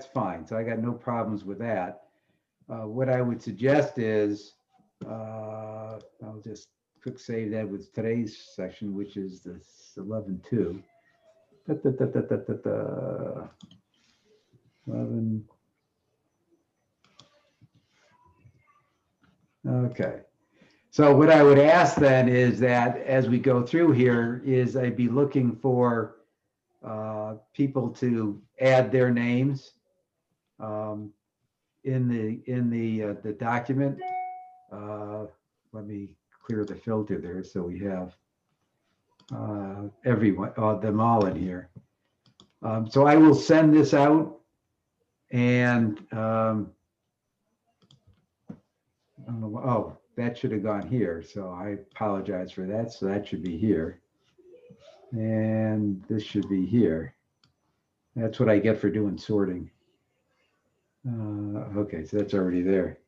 fine. So I got no problems with that. What I would suggest is, I'll just quick save that with today's session, which is this 11/2. 11. Okay. So what I would ask then is that as we go through here is I'd be looking for people to add their names in the document. Let me clear the filter there so we have everyone, them all in here. So I will send this out, and I don't know. Oh, that should have gone here. So I apologize for that. So that should be here. And this should be here. That's what I get for doing sorting. Okay, so that's already there.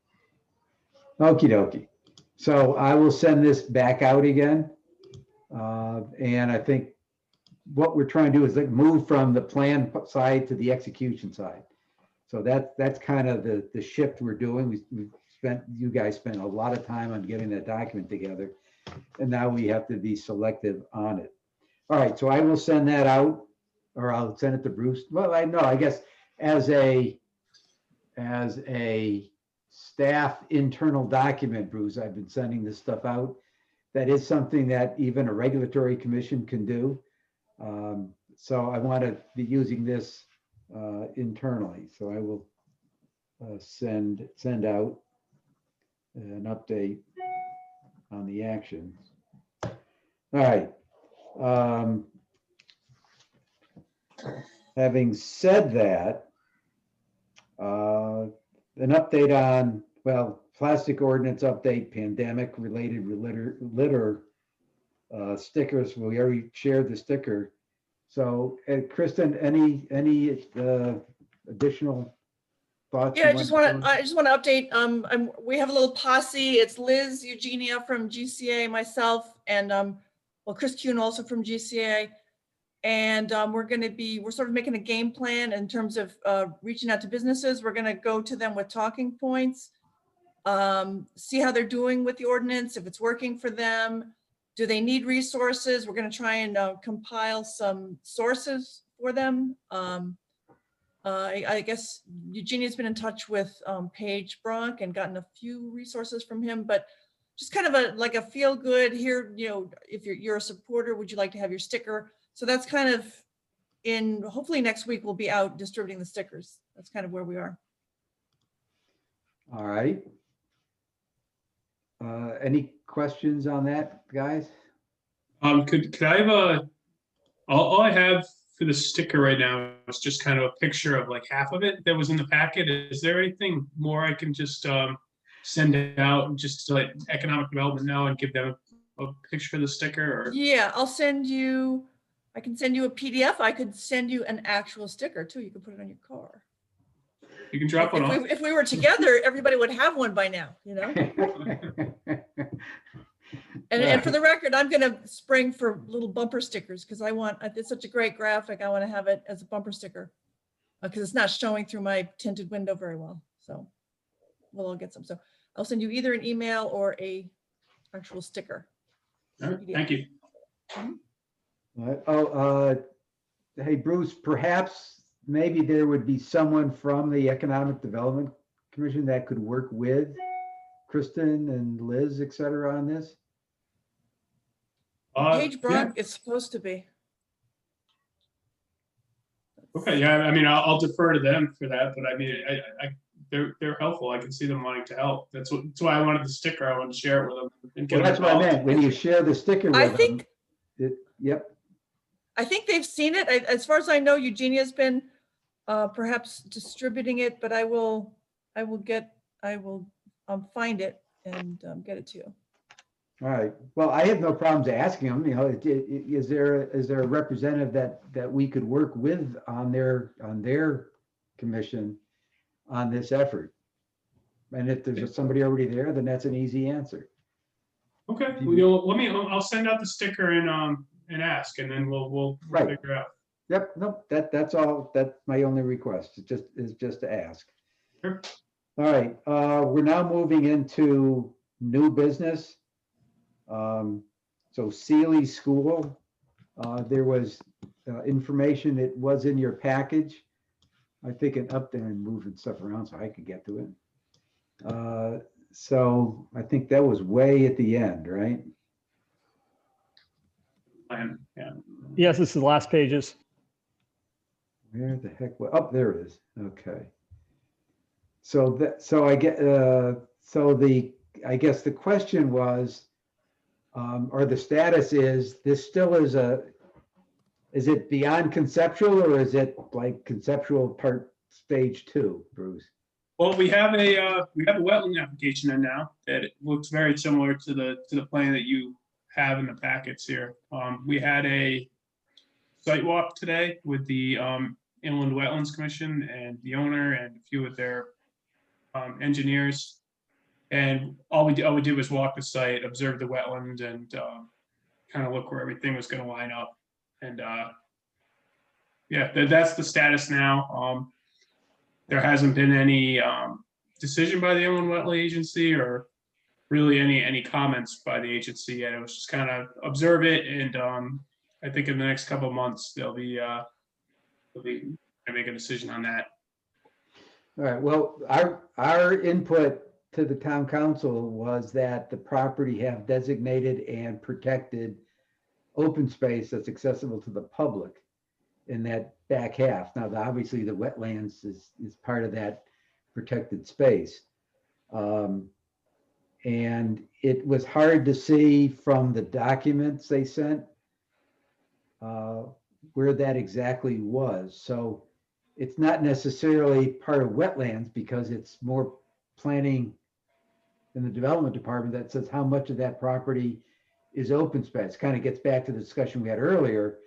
Okie dokie. So I will send this back out again. And I think what we're trying to do is like move from the plan side to the execution side. So that's kind of the shift we're doing. You guys spent a lot of time on getting that document together, and now we have to be selective on it. All right, so I will send that out, or I'll send it to Bruce. Well, I guess as a staff internal document, Bruce, I've been sending this stuff out. That is something that even a regulatory commission can do. So I want to be using this internally. So I will send out an update on the actions. All right. Having said that, an update on, plastic ordinance update, pandemic related litter stickers. We already shared the sticker. So, Kristen, any additional thoughts? Yeah, I just want to update. We have a little posse. It's Liz, Eugenia from GCA, myself, and Chris Kuhn also from GCA. And we're sort of making a game plan in terms of reaching out to businesses. We're going to go to them with talking points, see how they're doing with the ordinance, if it's working for them. Do they need resources? We're going to try and compile some sources for them. I guess Eugenia's been in touch with Paige Bronk and gotten a few resources from him, but just kind of a feel good here. If you're a supporter, would you like to have your sticker? So that's kind of hopefully next week we'll be out distributing the stickers. That's kind of where we are. All right. Any questions on that, guys? Could I have all I have for the sticker right now is just kind of a picture of like half of it that was in the packet. Is there anything more I can just send out just to like economic development now and give them a picture of the sticker? Or Yeah, I can send you a PDF. I could send you an actual sticker too. You could put it on your car. you can drop one off. If we were together, everybody would have one by now, you know? And for the record, I'm gonna spring for little bumper stickers because it's such a great graphic. I want to have it as a bumper sticker because it's not showing through my tinted window very well. So we'll all get some. So I'll send you either an email or a actual sticker. All right, thank you. Hey, Bruce, perhaps maybe there would be someone from the Economic Development Commission that could work with Kristen and Liz, et cetera, on this? Paige Yeah. Brock is supposed to be. Okay, yeah, I mean, I'll defer to them for that, but I mean, they're helpful. I can see them wanting to help. That's why I wanted the sticker. I wanted to share it with them. And get Well, that's them what I involved. meant. When you share the sticker with I them, think yep. I think they've seen it. As far as I know, Eugenia's been perhaps distributing it, but I will find it and get it to you. All right. Well, I have no problems asking them, you know, is there a representative that we could work with on their commission on this effort? And if there's somebody already there, then that's an easy answer. Okay, well, I'll send out the sticker and ask, and then we'll Right. figure out. Yep, nope, that's all, that's my only request, is just to ask. Sure. All right, we're now moving into new business. So Sealy School, there was information that was in your package. I think it up there and moving stuff around so I could get to it. So I think that was way at the end, right? Yeah. Yes, this is the last pages. Where the heck, oh, there it is, okay. So I guess the question was, or the status is, this still is it beyond conceptual or is it like conceptual part stage 2, Bruce? Well, we have a wetland application in now that looks very similar to the plan that you have in the packets here. We had a site walk today with the Inland Wetlands Commission and the owner and a few of their engineers. And all we did was walk the site, observe the wetland, and kind of look where everything was going to line up. And yeah, that's the status now. There hasn't been any decision by the Inland Wetland Agency or really any comments by the agency yet. It was just kind of observe it, and I think in the next couple of months they'll be gonna make a decision on that. All right, well, our input to the town council was that the property have designated and protected open space that's accessible to the public in that back half. Now, obviously the wetlands is part of that protected space. And it was hard to see from the documents they sent where that exactly was. So it's not necessarily part of wetlands because it's more planning in the development department that says how much of that property is open space. Kind of gets back to the discussion we had earlier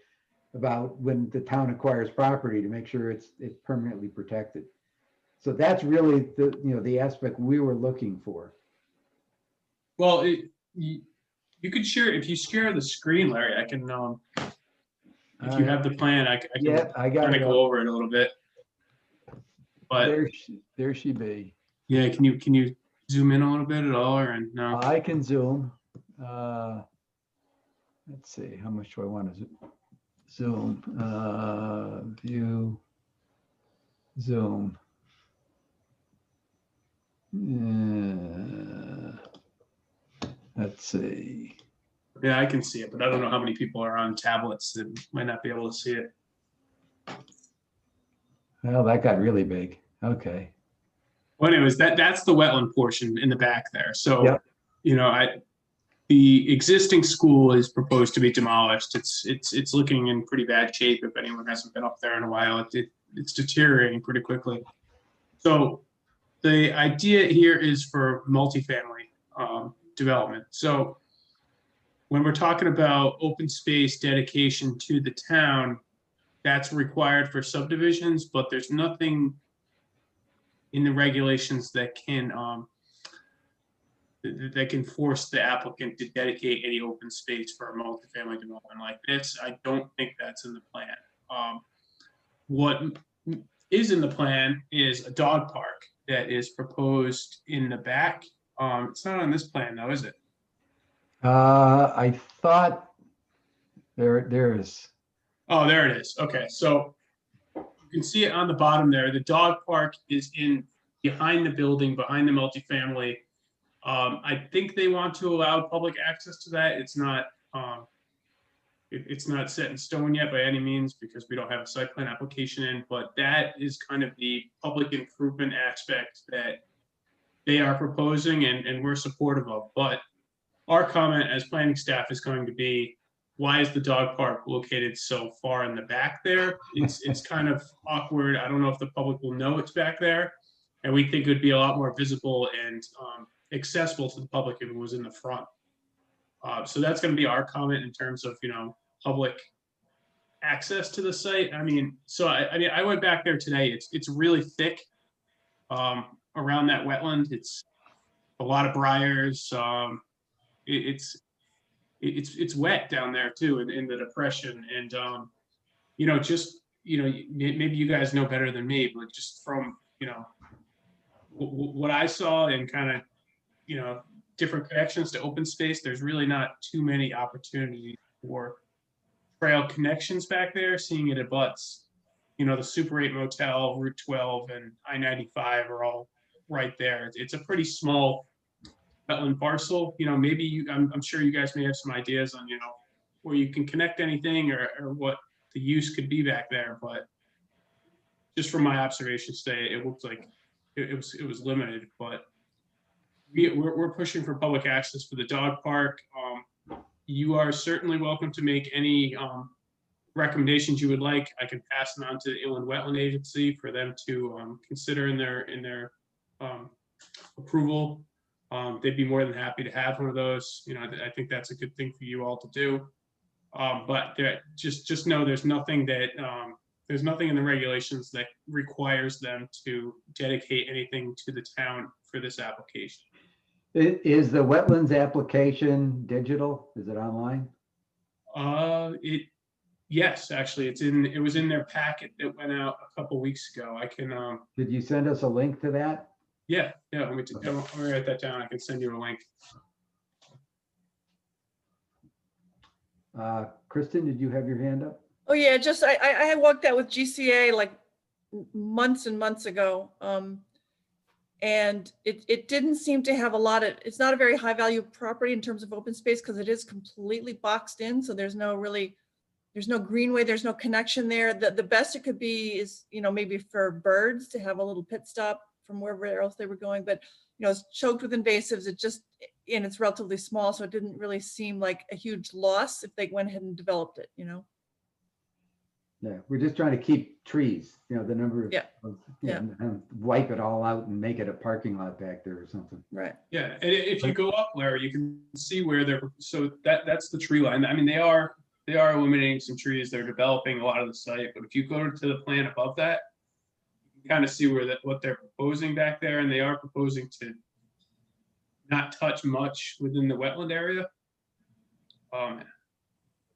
about when the town acquires property to make sure it's permanently protected. So that's really the aspect we were looking for. Well, you could share, if you share the screen, Larry, I can, if you have the plan, I can Yeah, I got kind of it. go over it a little bit. But There she be. yeah, can you zoom in a little bit at all, or no? I can zoom. Let's see, how much do I want to zoom? View, zoom. Let's see. Yeah, I can see it, but I don't know how many people are on tablets that might not be able to see it. Well, that got really big. Okay. Well, anyways, that's the wetland portion in the back there. So Yep. the existing school is proposed to be demolished. It's looking in pretty bad shape. If anyone hasn't been up there in a while, it's deteriorating pretty quickly. So the idea here is for multifamily development. So when we're talking about open space dedication to the town, that's required for subdivisions, but there's nothing in the regulations that can force the applicant to dedicate any open space for a multifamily development like this. I don't think that's in the plan. What is in the plan is a dog park that is proposed in the back. It's not on this plan though, is it? I thought there is. Oh, there it is. Okay, so you can see it on the bottom there. The dog park is behind the building, behind the multifamily. I think they want to allow public access to that. It's not set in stone yet by any means because we don't have a site plan application in, but that is kind of the public improvement aspect that they are proposing and we're supportive of. But our comment as planning staff is going to be, why is the dog park located so far in the back there? It's kind of awkward. I don't know if the public will know it's back there. And we think it would be a lot more visible and accessible to the public if it was in the front. So that's going to be our comment in terms of, public access to the site. I mean, I went back there today. It's really thick around that wetland. It's a lot of briars. It's wet down there too in the depression. And, maybe you guys know better than me, but just from, what I saw and kind of, different connections to open space, there's really not too many opportunities for trail connections back there. Seeing it abuts, the Super 8 Motel, Route 12, and I-95 are all right there. It's a pretty small wetland parcel. Maybe I'm sure you guys may have some ideas on, where you can connect anything or what the use could be back there. But just from my observations today, it looked like it was limited. But we're pushing for public access for the dog park. You are certainly welcome to make any recommendations you would like. I can pass them on to the Inland Wetland Agency for them to consider in their approval. They'd be more than happy to have one of those. I think that's a good thing for you all to do. But just know there's nothing in the regulations that requires them to dedicate anything to the town for this application. Is the wetlands application digital? Is it online? Yes, actually, it was in their packet that went out a couple weeks ago. I can. Did you send us a link to that? Yeah. Let me write that down. I can send you a link. Kristen, did you have your hand up? Oh yeah, just I had worked out with GCA like months and months ago. And it didn't seem to have it's not a very high value property in terms of open space because it is completely boxed in. So there's no greenway, there's no connection there. The best it could be is, maybe for birds to have a little pit stop from wherever else they were going. But, it's choked with invasives. And it's relatively small. So it didn't really seem like a huge loss if they went ahead and developed it, Yeah, we're just trying to keep trees, the number of, and wipe it all out and make it a parking lot back there or something. Right. Yeah, and if you go up, Larry, you can see where that's the tree line. I mean, they are eliminating some trees. They're developing a lot of the site, but if you go to the plan above that, you can kind of see what they're proposing back there, and they are proposing to not touch much within the wetland area.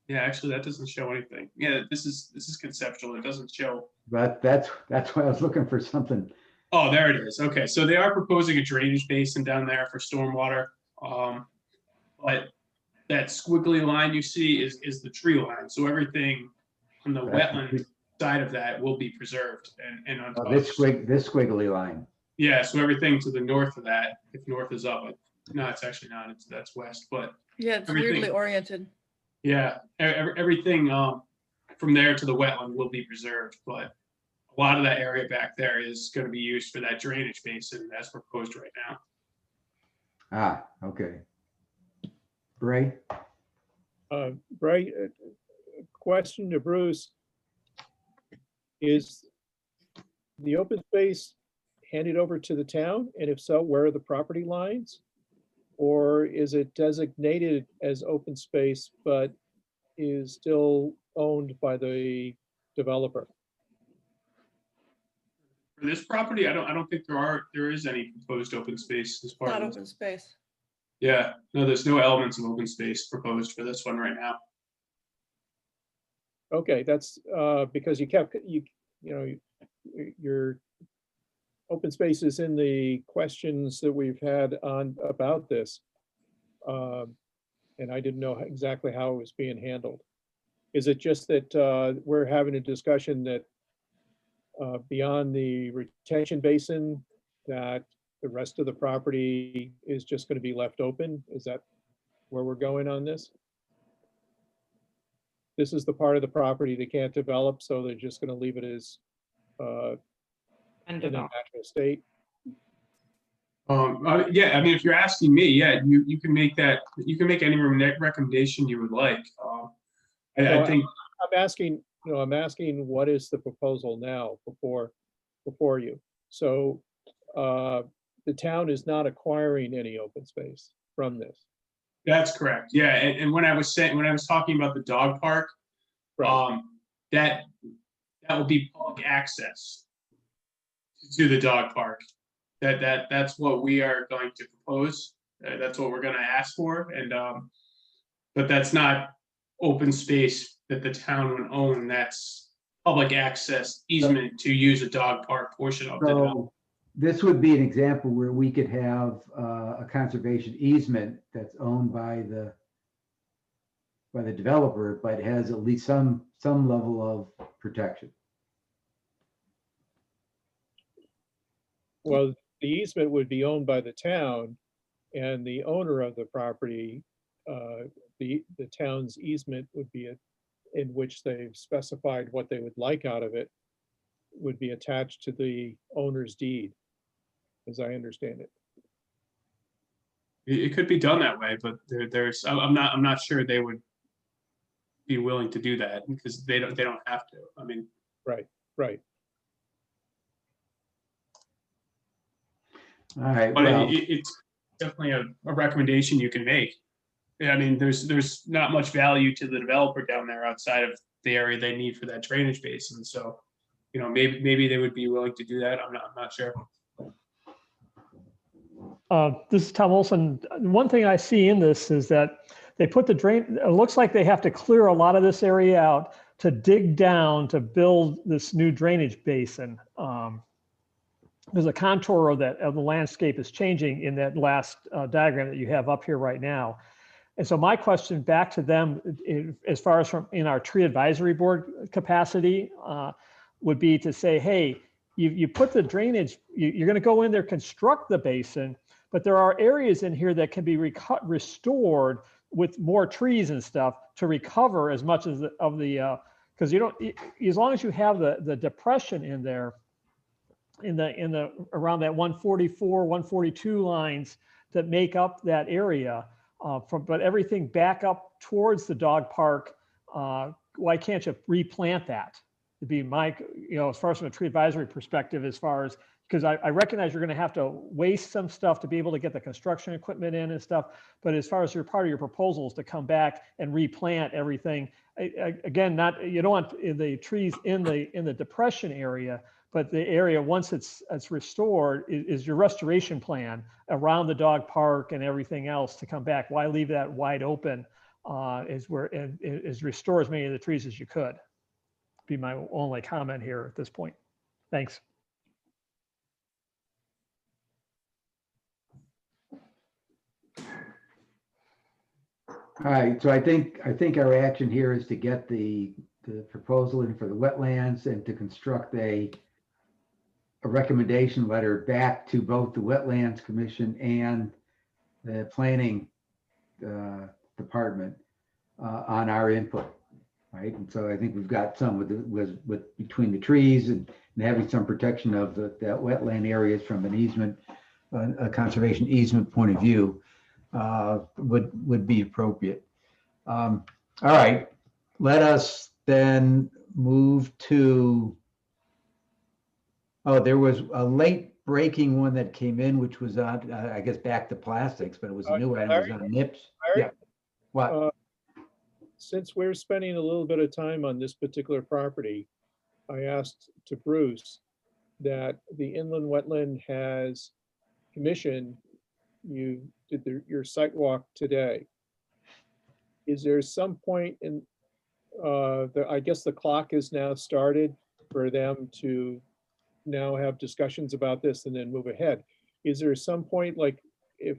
Yeah, actually, that doesn't show anything. Yeah, this is conceptual. It doesn't show. But that's why I was looking for something. Oh, there it is. Okay, so they are proposing a drainage basin down there for stormwater. But that squiggly line you see is the tree line. So everything from the wetland side of that will be preserved and untouched. This squiggly line. Yeah, so everything to the north of that, if north is up, no, it's actually not. That's west. But yeah, it's weirdly oriented. Yeah, everything from there to the wetland will be preserved, but a lot of that area back there is going to be used for that drainage basin as proposed right now. Ah, okay. Ray? Bray, question to Bruce. Is the open space handed over to the town? And if so, where are the property lines? Or is it designated as open space, but is still owned by the developer? For this property, I don't think there is any proposed open space as part Not of this. open space. Yeah, no, there's no elements of open space proposed for this one right now. Okay, that's because your open space is in the questions that we've had on about this. And I didn't know exactly how it was being handled. Is it just that we're having a discussion that beyond the retention basin, that the rest of the property is just going to be left open? Is that where we're going on this? This is the part of the property they can't develop, so they're just going to leave it as in a natural state? Yeah, I mean, if you're asking me, yeah, you can make that, you can make any recommendation you would like. I No, think, I'm asking what is the proposal now before you? So the town is not acquiring any open space from this. that's correct. Yeah, and when I was talking about the dog park, Right. that would be public access to the dog park. That's what we are going to propose. That's what we're going to ask for, and but that's not open space that the town would own. That's public access easement to use a dog park portion of the development. So this would be an example where we could have a conservation easement that's owned by the developer, but has at least some level of protection. Well, the easement would be owned by the town, and the owner of the property, the town's easement would be in which they've specified what they would like out of it, would be attached to the owner's deed, as I understand it. It could be done that way, but I'm not sure they would be willing to do that because they don't have to. I mean, Right. All right, but well, it's definitely a recommendation you can make. I mean, there's not much value to the developer down there outside of the area they need for that drainage basin. So, maybe they would be willing to do that. I'm not sure. This is Tom Olson. One thing I see in this is that they put the drain, it looks like they have to clear a lot of this area out to dig down to build this new drainage basin. There's a contour of the landscape is changing in that last diagram that you have up here right now. And so my question back to them, as far as from in our tree advisory board capacity, would be to say, hey, you put the drainage, you're going to go in there, construct the basin, but there are areas in here that can be restored with more trees and stuff to recover as much as because as long as you have the depression in there, in the around that 144, 142 lines that make up that area, but everything back up towards the dog park, why can't you replant that? To be my, as far as from a tree advisory perspective, as far as, because I recognize you're going to have to waste some stuff to be able to get the construction equipment in and stuff. But as far as part of your proposals to come back and replant everything, again, you don't want the trees in the depression area, but the area once it's restored is your restoration plan around the dog park and everything else to come back. Why leave that wide open? Is restore as many of the trees as you could. Be my only comment here at this point. Thanks. all right, so I think our action here is to get the proposal in for the wetlands and to construct a recommendation letter back to both the Wetlands Commission and the Planning Department on our input, right? And so I think we've got some with between the trees and having some protection of that wetland areas from an easement, a conservation easement point of view. would be appropriate. All right, let us then move to, oh, there was a late breaking one that came in, which was on, I guess, back to plastics, but it was a new item. It was on NIPS. Larry? Yeah. What? Since we're spending a little bit of time on this particular property, I asked to Bruce that the inland wetland has commissioned, you did your site walk today. Is there some point in, I guess the clock is now started for them to now have discussions about this and then move ahead. Is there some point, like if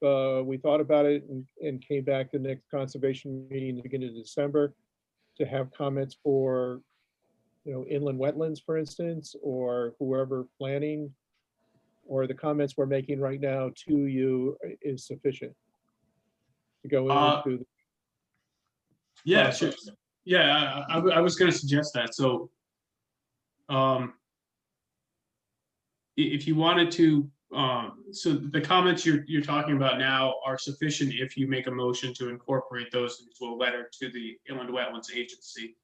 we thought about it and came back to the next conservation meeting in the beginning of December to have comments for, inland wetlands, for instance, or whoever planning, or the comments we're making right now to you is sufficient to go into the Yeah, sure. process? Yeah, I was going to suggest that. So, if you wanted to, so the comments you're talking about now are sufficient if you make a motion to incorporate those into a letter to the Inland Wetlands Agency.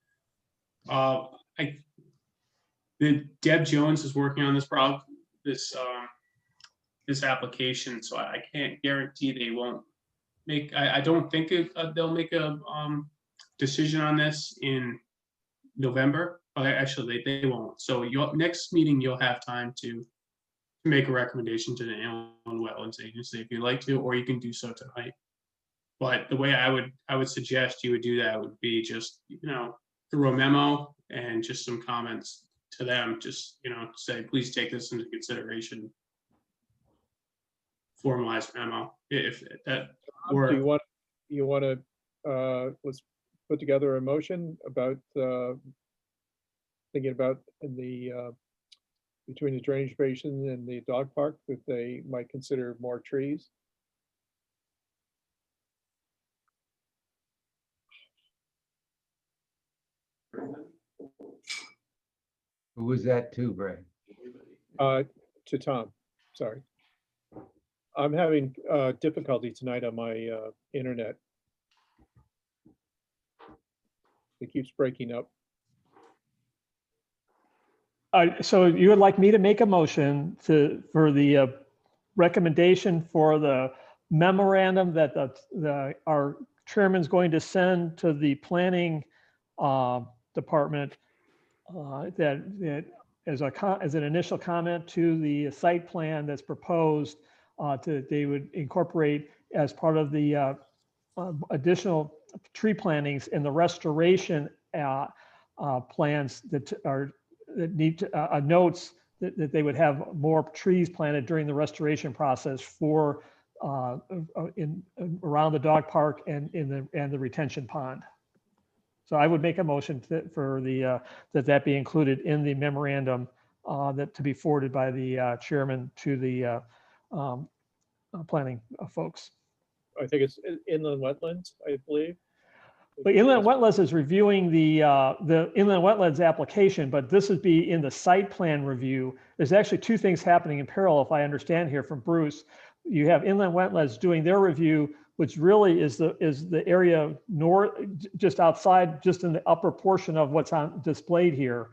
Deb Jones is working on this application, so I can't guarantee they won't make. I don't think they'll make a decision on this in November. Actually, they won't. So next meeting you'll have time to make a recommendation to the Inland Wetlands Agency if you'd like to, or you can do so tonight. But the way I would suggest you would do that would be just, through a memo and just some comments to them, just, say, please take this into consideration. Formalized memo, if that, or Do you want to, let's put together a motion about thinking about the between the drainage basin and the dog park, that they might consider more trees? Who was that too, Brad? To Tom, sorry. I'm having difficulty tonight on my internet. It keeps breaking up. So you would like me to make a motion for the recommendation for the memorandum that our chairman's going to send to the planning department that as an initial comment to the site plan that's proposed, they would incorporate as part of the additional tree plantings in the restoration plans that need notes that they would have more trees planted during the restoration process for around the dog park and the retention pond. So I would make a motion for that be included in the memorandum that to be forwarded by the chairman to the planning folks. I think it's inland wetlands, I believe. But Inland Wetlands is reviewing the Inland Wetlands application, but this would be in the site plan review. There's actually two things happening in parallel, if I understand here from Bruce. You have Inland Wetlands doing their review, which really is the area north, just outside, just in the upper portion of what's on displayed here.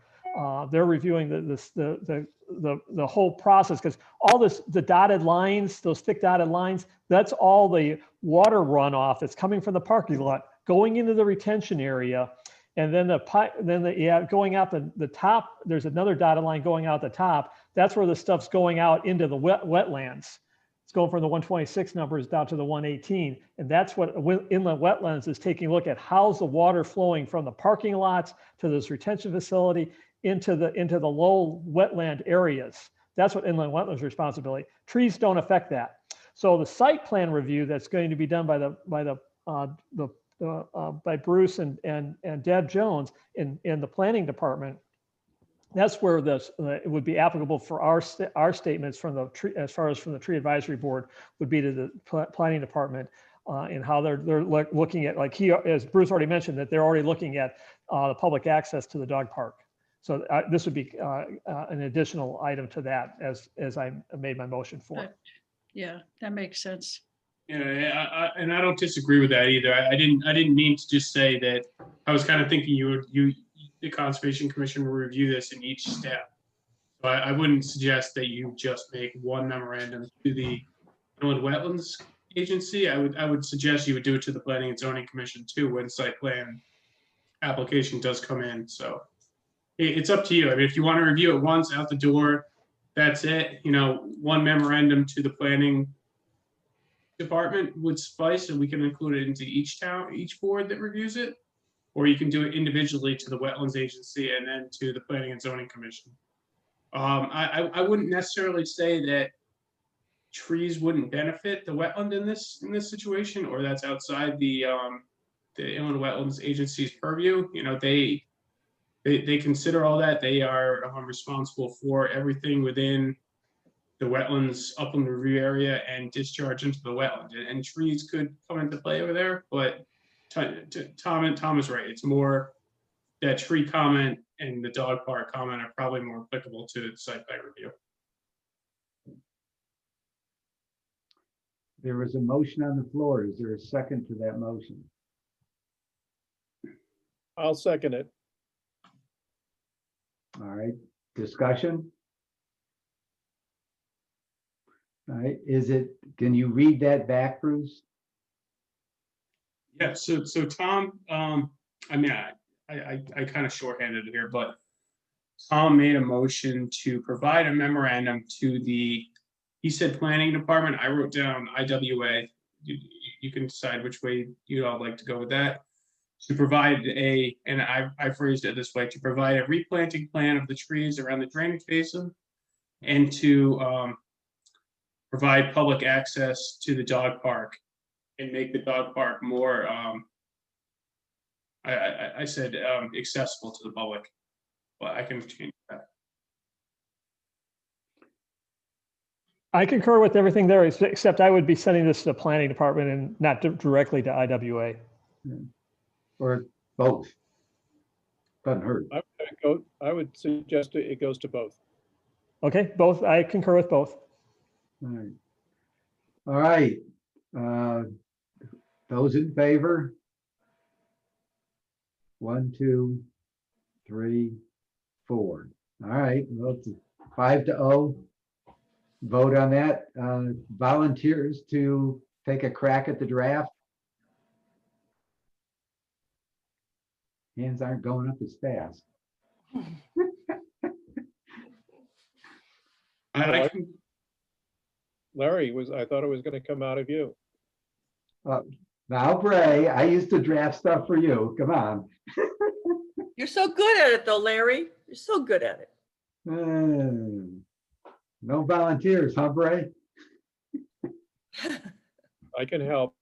They're reviewing the whole process, because all the dotted lines, those thick dotted lines, that's all the water runoff that's coming from the parking lot, going into the retention area. And then going out the top, there's another dotted line going out the top. That's where the stuff's going out into the wetlands. It's going from the 126 numbers down to the 118. And that's what Inland Wetlands is taking a look at. How's the water flowing from the parking lots to this retention facility into the low wetland areas. That's what Inland Wetlands responsibility. Trees don't affect that. So the site plan review that's going to be done by Bruce and Deb Jones in the planning department, that's where it would be applicable for our statements from the tree, as far as from the tree advisory board, would be to the planning department and how they're looking at, like as Bruce already mentioned, that they're already looking at the public access to the dog park. So this would be an additional item to that as I made my motion for. Yeah, that makes sense. Yeah, and I don't disagree with that either. I didn't mean to just say that. I was kind of thinking the Conservation Commission will review this in each step. So I wouldn't suggest that you just make one memorandum to the Inland Wetlands Agency. I would suggest you would do it to the Planning and Zoning Commission too when site plan application does come in. So it's up to you. I mean, if you want to review it once out the door, that's it. You know, one memorandum to the planning department would suffice, and we can include it into each board that reviews it. Or you can do it individually to the Wetlands Agency and then to the Planning and Zoning Commission. I wouldn't necessarily say that trees wouldn't benefit the wetland in this situation, or that's outside the Inland Wetlands Agency's purview. You know, they consider all that. They are responsible for everything within the wetlands upland review area and discharge into the wetland. And trees could come into play over there, but Tom is right. It's more that tree comment and the dog park comment are probably more applicable to the site plan review. There was a motion on the floor. Is there a second to that motion? I'll second it. All right, discussion? All right, can you read that back, Bruce? Yeah, so Tom, I mean, I kind of shorthanded it here, but Tom made a motion to provide a memorandum to he said planning department. I wrote down IWA. You can decide which way you'd all like to go with that. To provide and I phrased it this way, to provide a replanting plan of the trees around the drainage basin, and to provide public access to the dog park and make the dog park more, I said accessible to the public, but I can change that. I concur with everything there, except I would be sending this to the planning department and not directly to IWA. Or both? Doesn't hurt. I would suggest it goes to both. Okay, both. I concur with both. All right. All right. Those in favor? 1, 2, 3, 4. All right, well, it's 5-0. Vote on that. Volunteers to take a crack at the draft? Hands aren't going up as fast. Larry, I thought it was going to come out of you. Now, Bray, I used to draft stuff for you. Come on. You're so good at it though, Larry. You're so good at it. No volunteers, huh, Bray? I can help.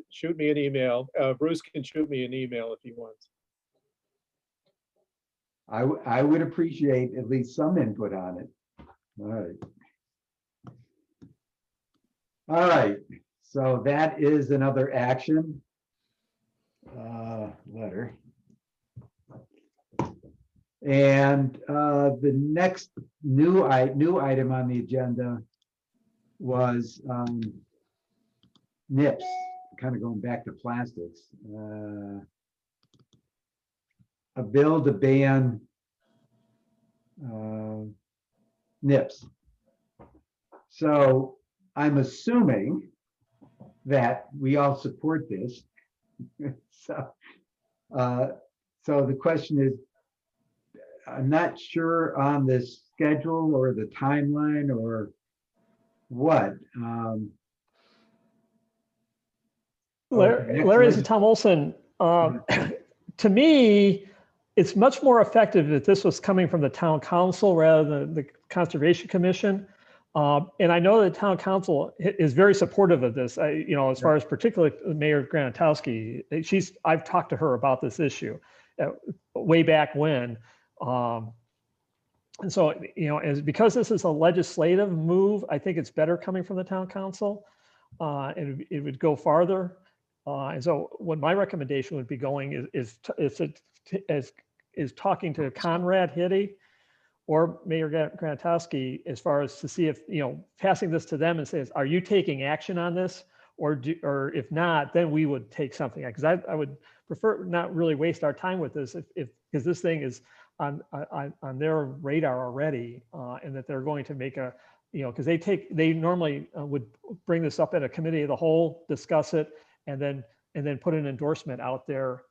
Shoot me an email. Bruce can shoot me an email if he wants. I would appreciate at least some input on it. All right. All right. So that is another action letter. And the next new item on the agenda was NIPS, kind of going back to plastics. A bill to ban NIPS. So I'm assuming that we all support this. So the question is, I'm not sure on the schedule or the timeline or what. Larry, this is Tom Olson. To me, it's much more effective if this was coming from the town council rather than the Conservation Commission. And I know the town council is very supportive of this. As far as particularly Mayor Granatowski, I've talked to her about this issue way back when. And so, because this is a legislative move, I think it's better coming from the town council, and it would go farther. And so, what my recommendation would be going is talking to Conrad Hitty or Mayor Groton, as far as to see if, passing this to them and says, are you taking action on this? Or if not, then we would take something, because I would prefer not really waste our time with this because this thing is on their radar already, and that they're going to make a, because they normally would bring this up at a committee of the whole, discuss it, and then put an endorsement out there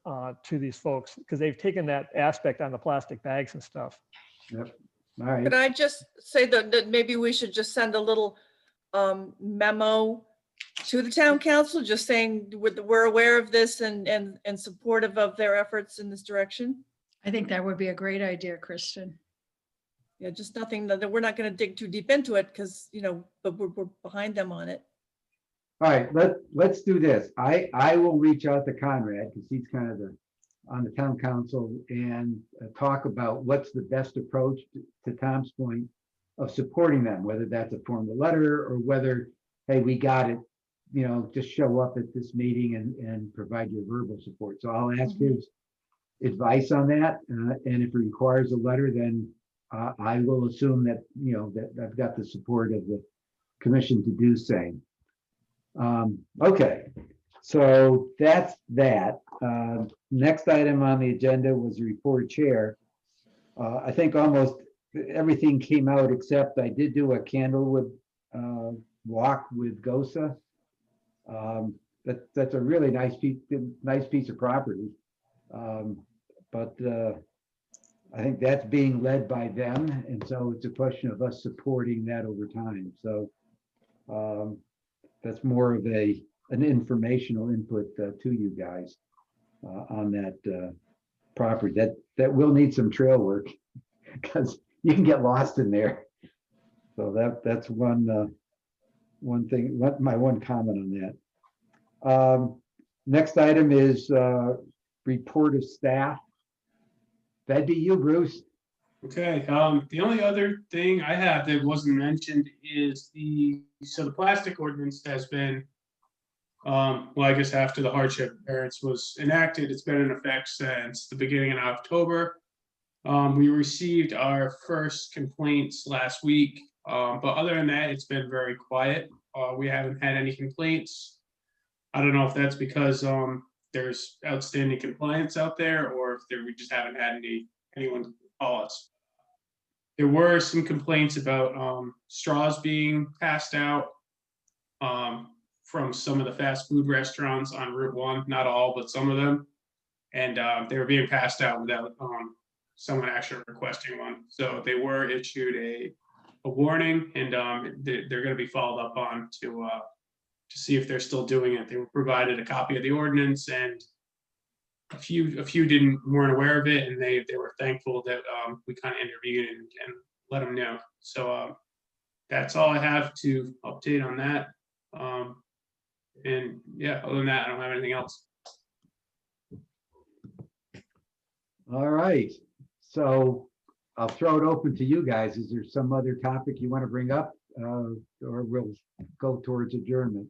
to these folks, because they've taken that aspect on the plastic bags and stuff. Yep. All right. Could I just say that maybe we should just send a little memo to the town council, just saying we're aware of this and supportive of their efforts in this direction? I think that would be a great idea, Kristen. Yeah, just nothing that we're not going to dig too deep into it because, but we're behind them on it. All right, let's do this. I will reach out to Conrad, because he's kind of on the town council, and talk about what's the best approach to Tom's point of supporting them, whether that's a formal letter or whether, hey, we got it, just show up at this meeting and provide your verbal support. So I'll ask his advice on that. And if it requires a letter, then I will assume that, that I've got the support of the commission to do same. Okay, so that's that. Next item on the agenda was the report chair. I think almost everything came out except I did do a candlewood walk with GOSA. That's a really nice piece of property. But I think that's being led by them, and so it's a question of us supporting that over time. So that's more of an informational input to you guys on that property. That will need some trail work because you can get lost in there. So that's one thing. My one comment on that. Next item is report of staff. That'd be you, Bruce. Okay, the only other thing I have that wasn't mentioned is the plastic ordinance has been, well, I guess after the hardship variance was enacted, it's been in effect since the beginning of October. We received our first complaints last week, but other than that, it's been very quiet. We haven't had any complaints. I don't know if that's because there's outstanding compliance out there, or if we just haven't had anyone call us. There were some complaints about straws being passed out from some of the fast food restaurants on Route 1, not all, but some of them. And they were being passed out without someone actually requesting one. So they were issued a warning, and they're going to be followed up on to see if they're still doing it. They were provided a copy of the ordinance, and a few weren't aware of it, and they were thankful that we kind of intervened and let them know. So that's all I have to update on that. And yeah, other than that, I don't have anything else. All right, so I'll throw it open to you guys. Is there some other topic you want to bring up, or we'll go towards adjournment?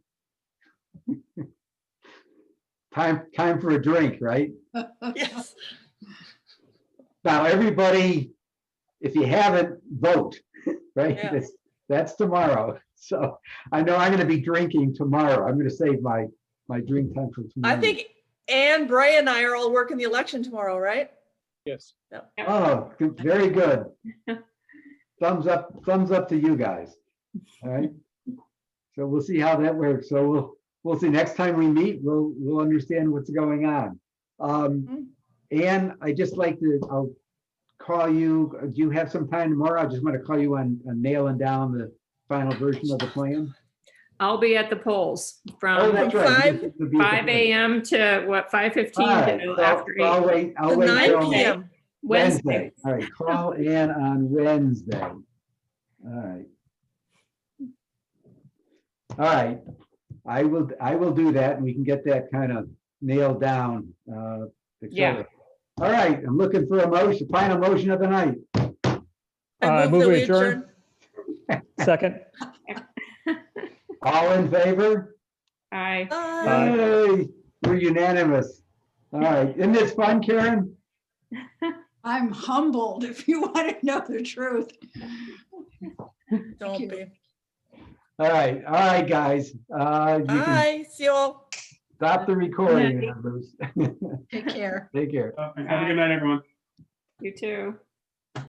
Time for a drink, right? Yes. Now, everybody, if you haven't, vote, right? Yeah. That's tomorrow. So I know I'm going to be drinking tomorrow. I'm going to save my drink time for tomorrow. I think Ann, Bray, and I are all working the election tomorrow, right? Yes. Oh, very good. Thumbs up to you guys. All right. So we'll see how that works. So we'll see. Next time we meet, we'll understand what's going on. Ann, I just like to, I'll call you. Do you have some time tomorrow? I just want to call you on nailing down the final version of the plan. I'll be at the polls Oh, from that's right. 5 a.m. to what, 5:15 All right, after 8. I'll wait. To 9 till p.m. Wednesday. All right, call Ann on Wednesday. All right. All right. I will do that, and we can get that kind of nailed down. Yeah. All right, I'm looking for a motion, final motion of the night. I move that we we adjourn. Second. All in favor? Aye. Bye. Hey, we're unanimous. All right, isn't this fun, Karen? I'm humbled if you want to know the truth. Don't you. be. All right, guys. You can Bye, see you all. stop the recording Good now, Bruce. Take care. Take care. Have a good night, everyone. You too.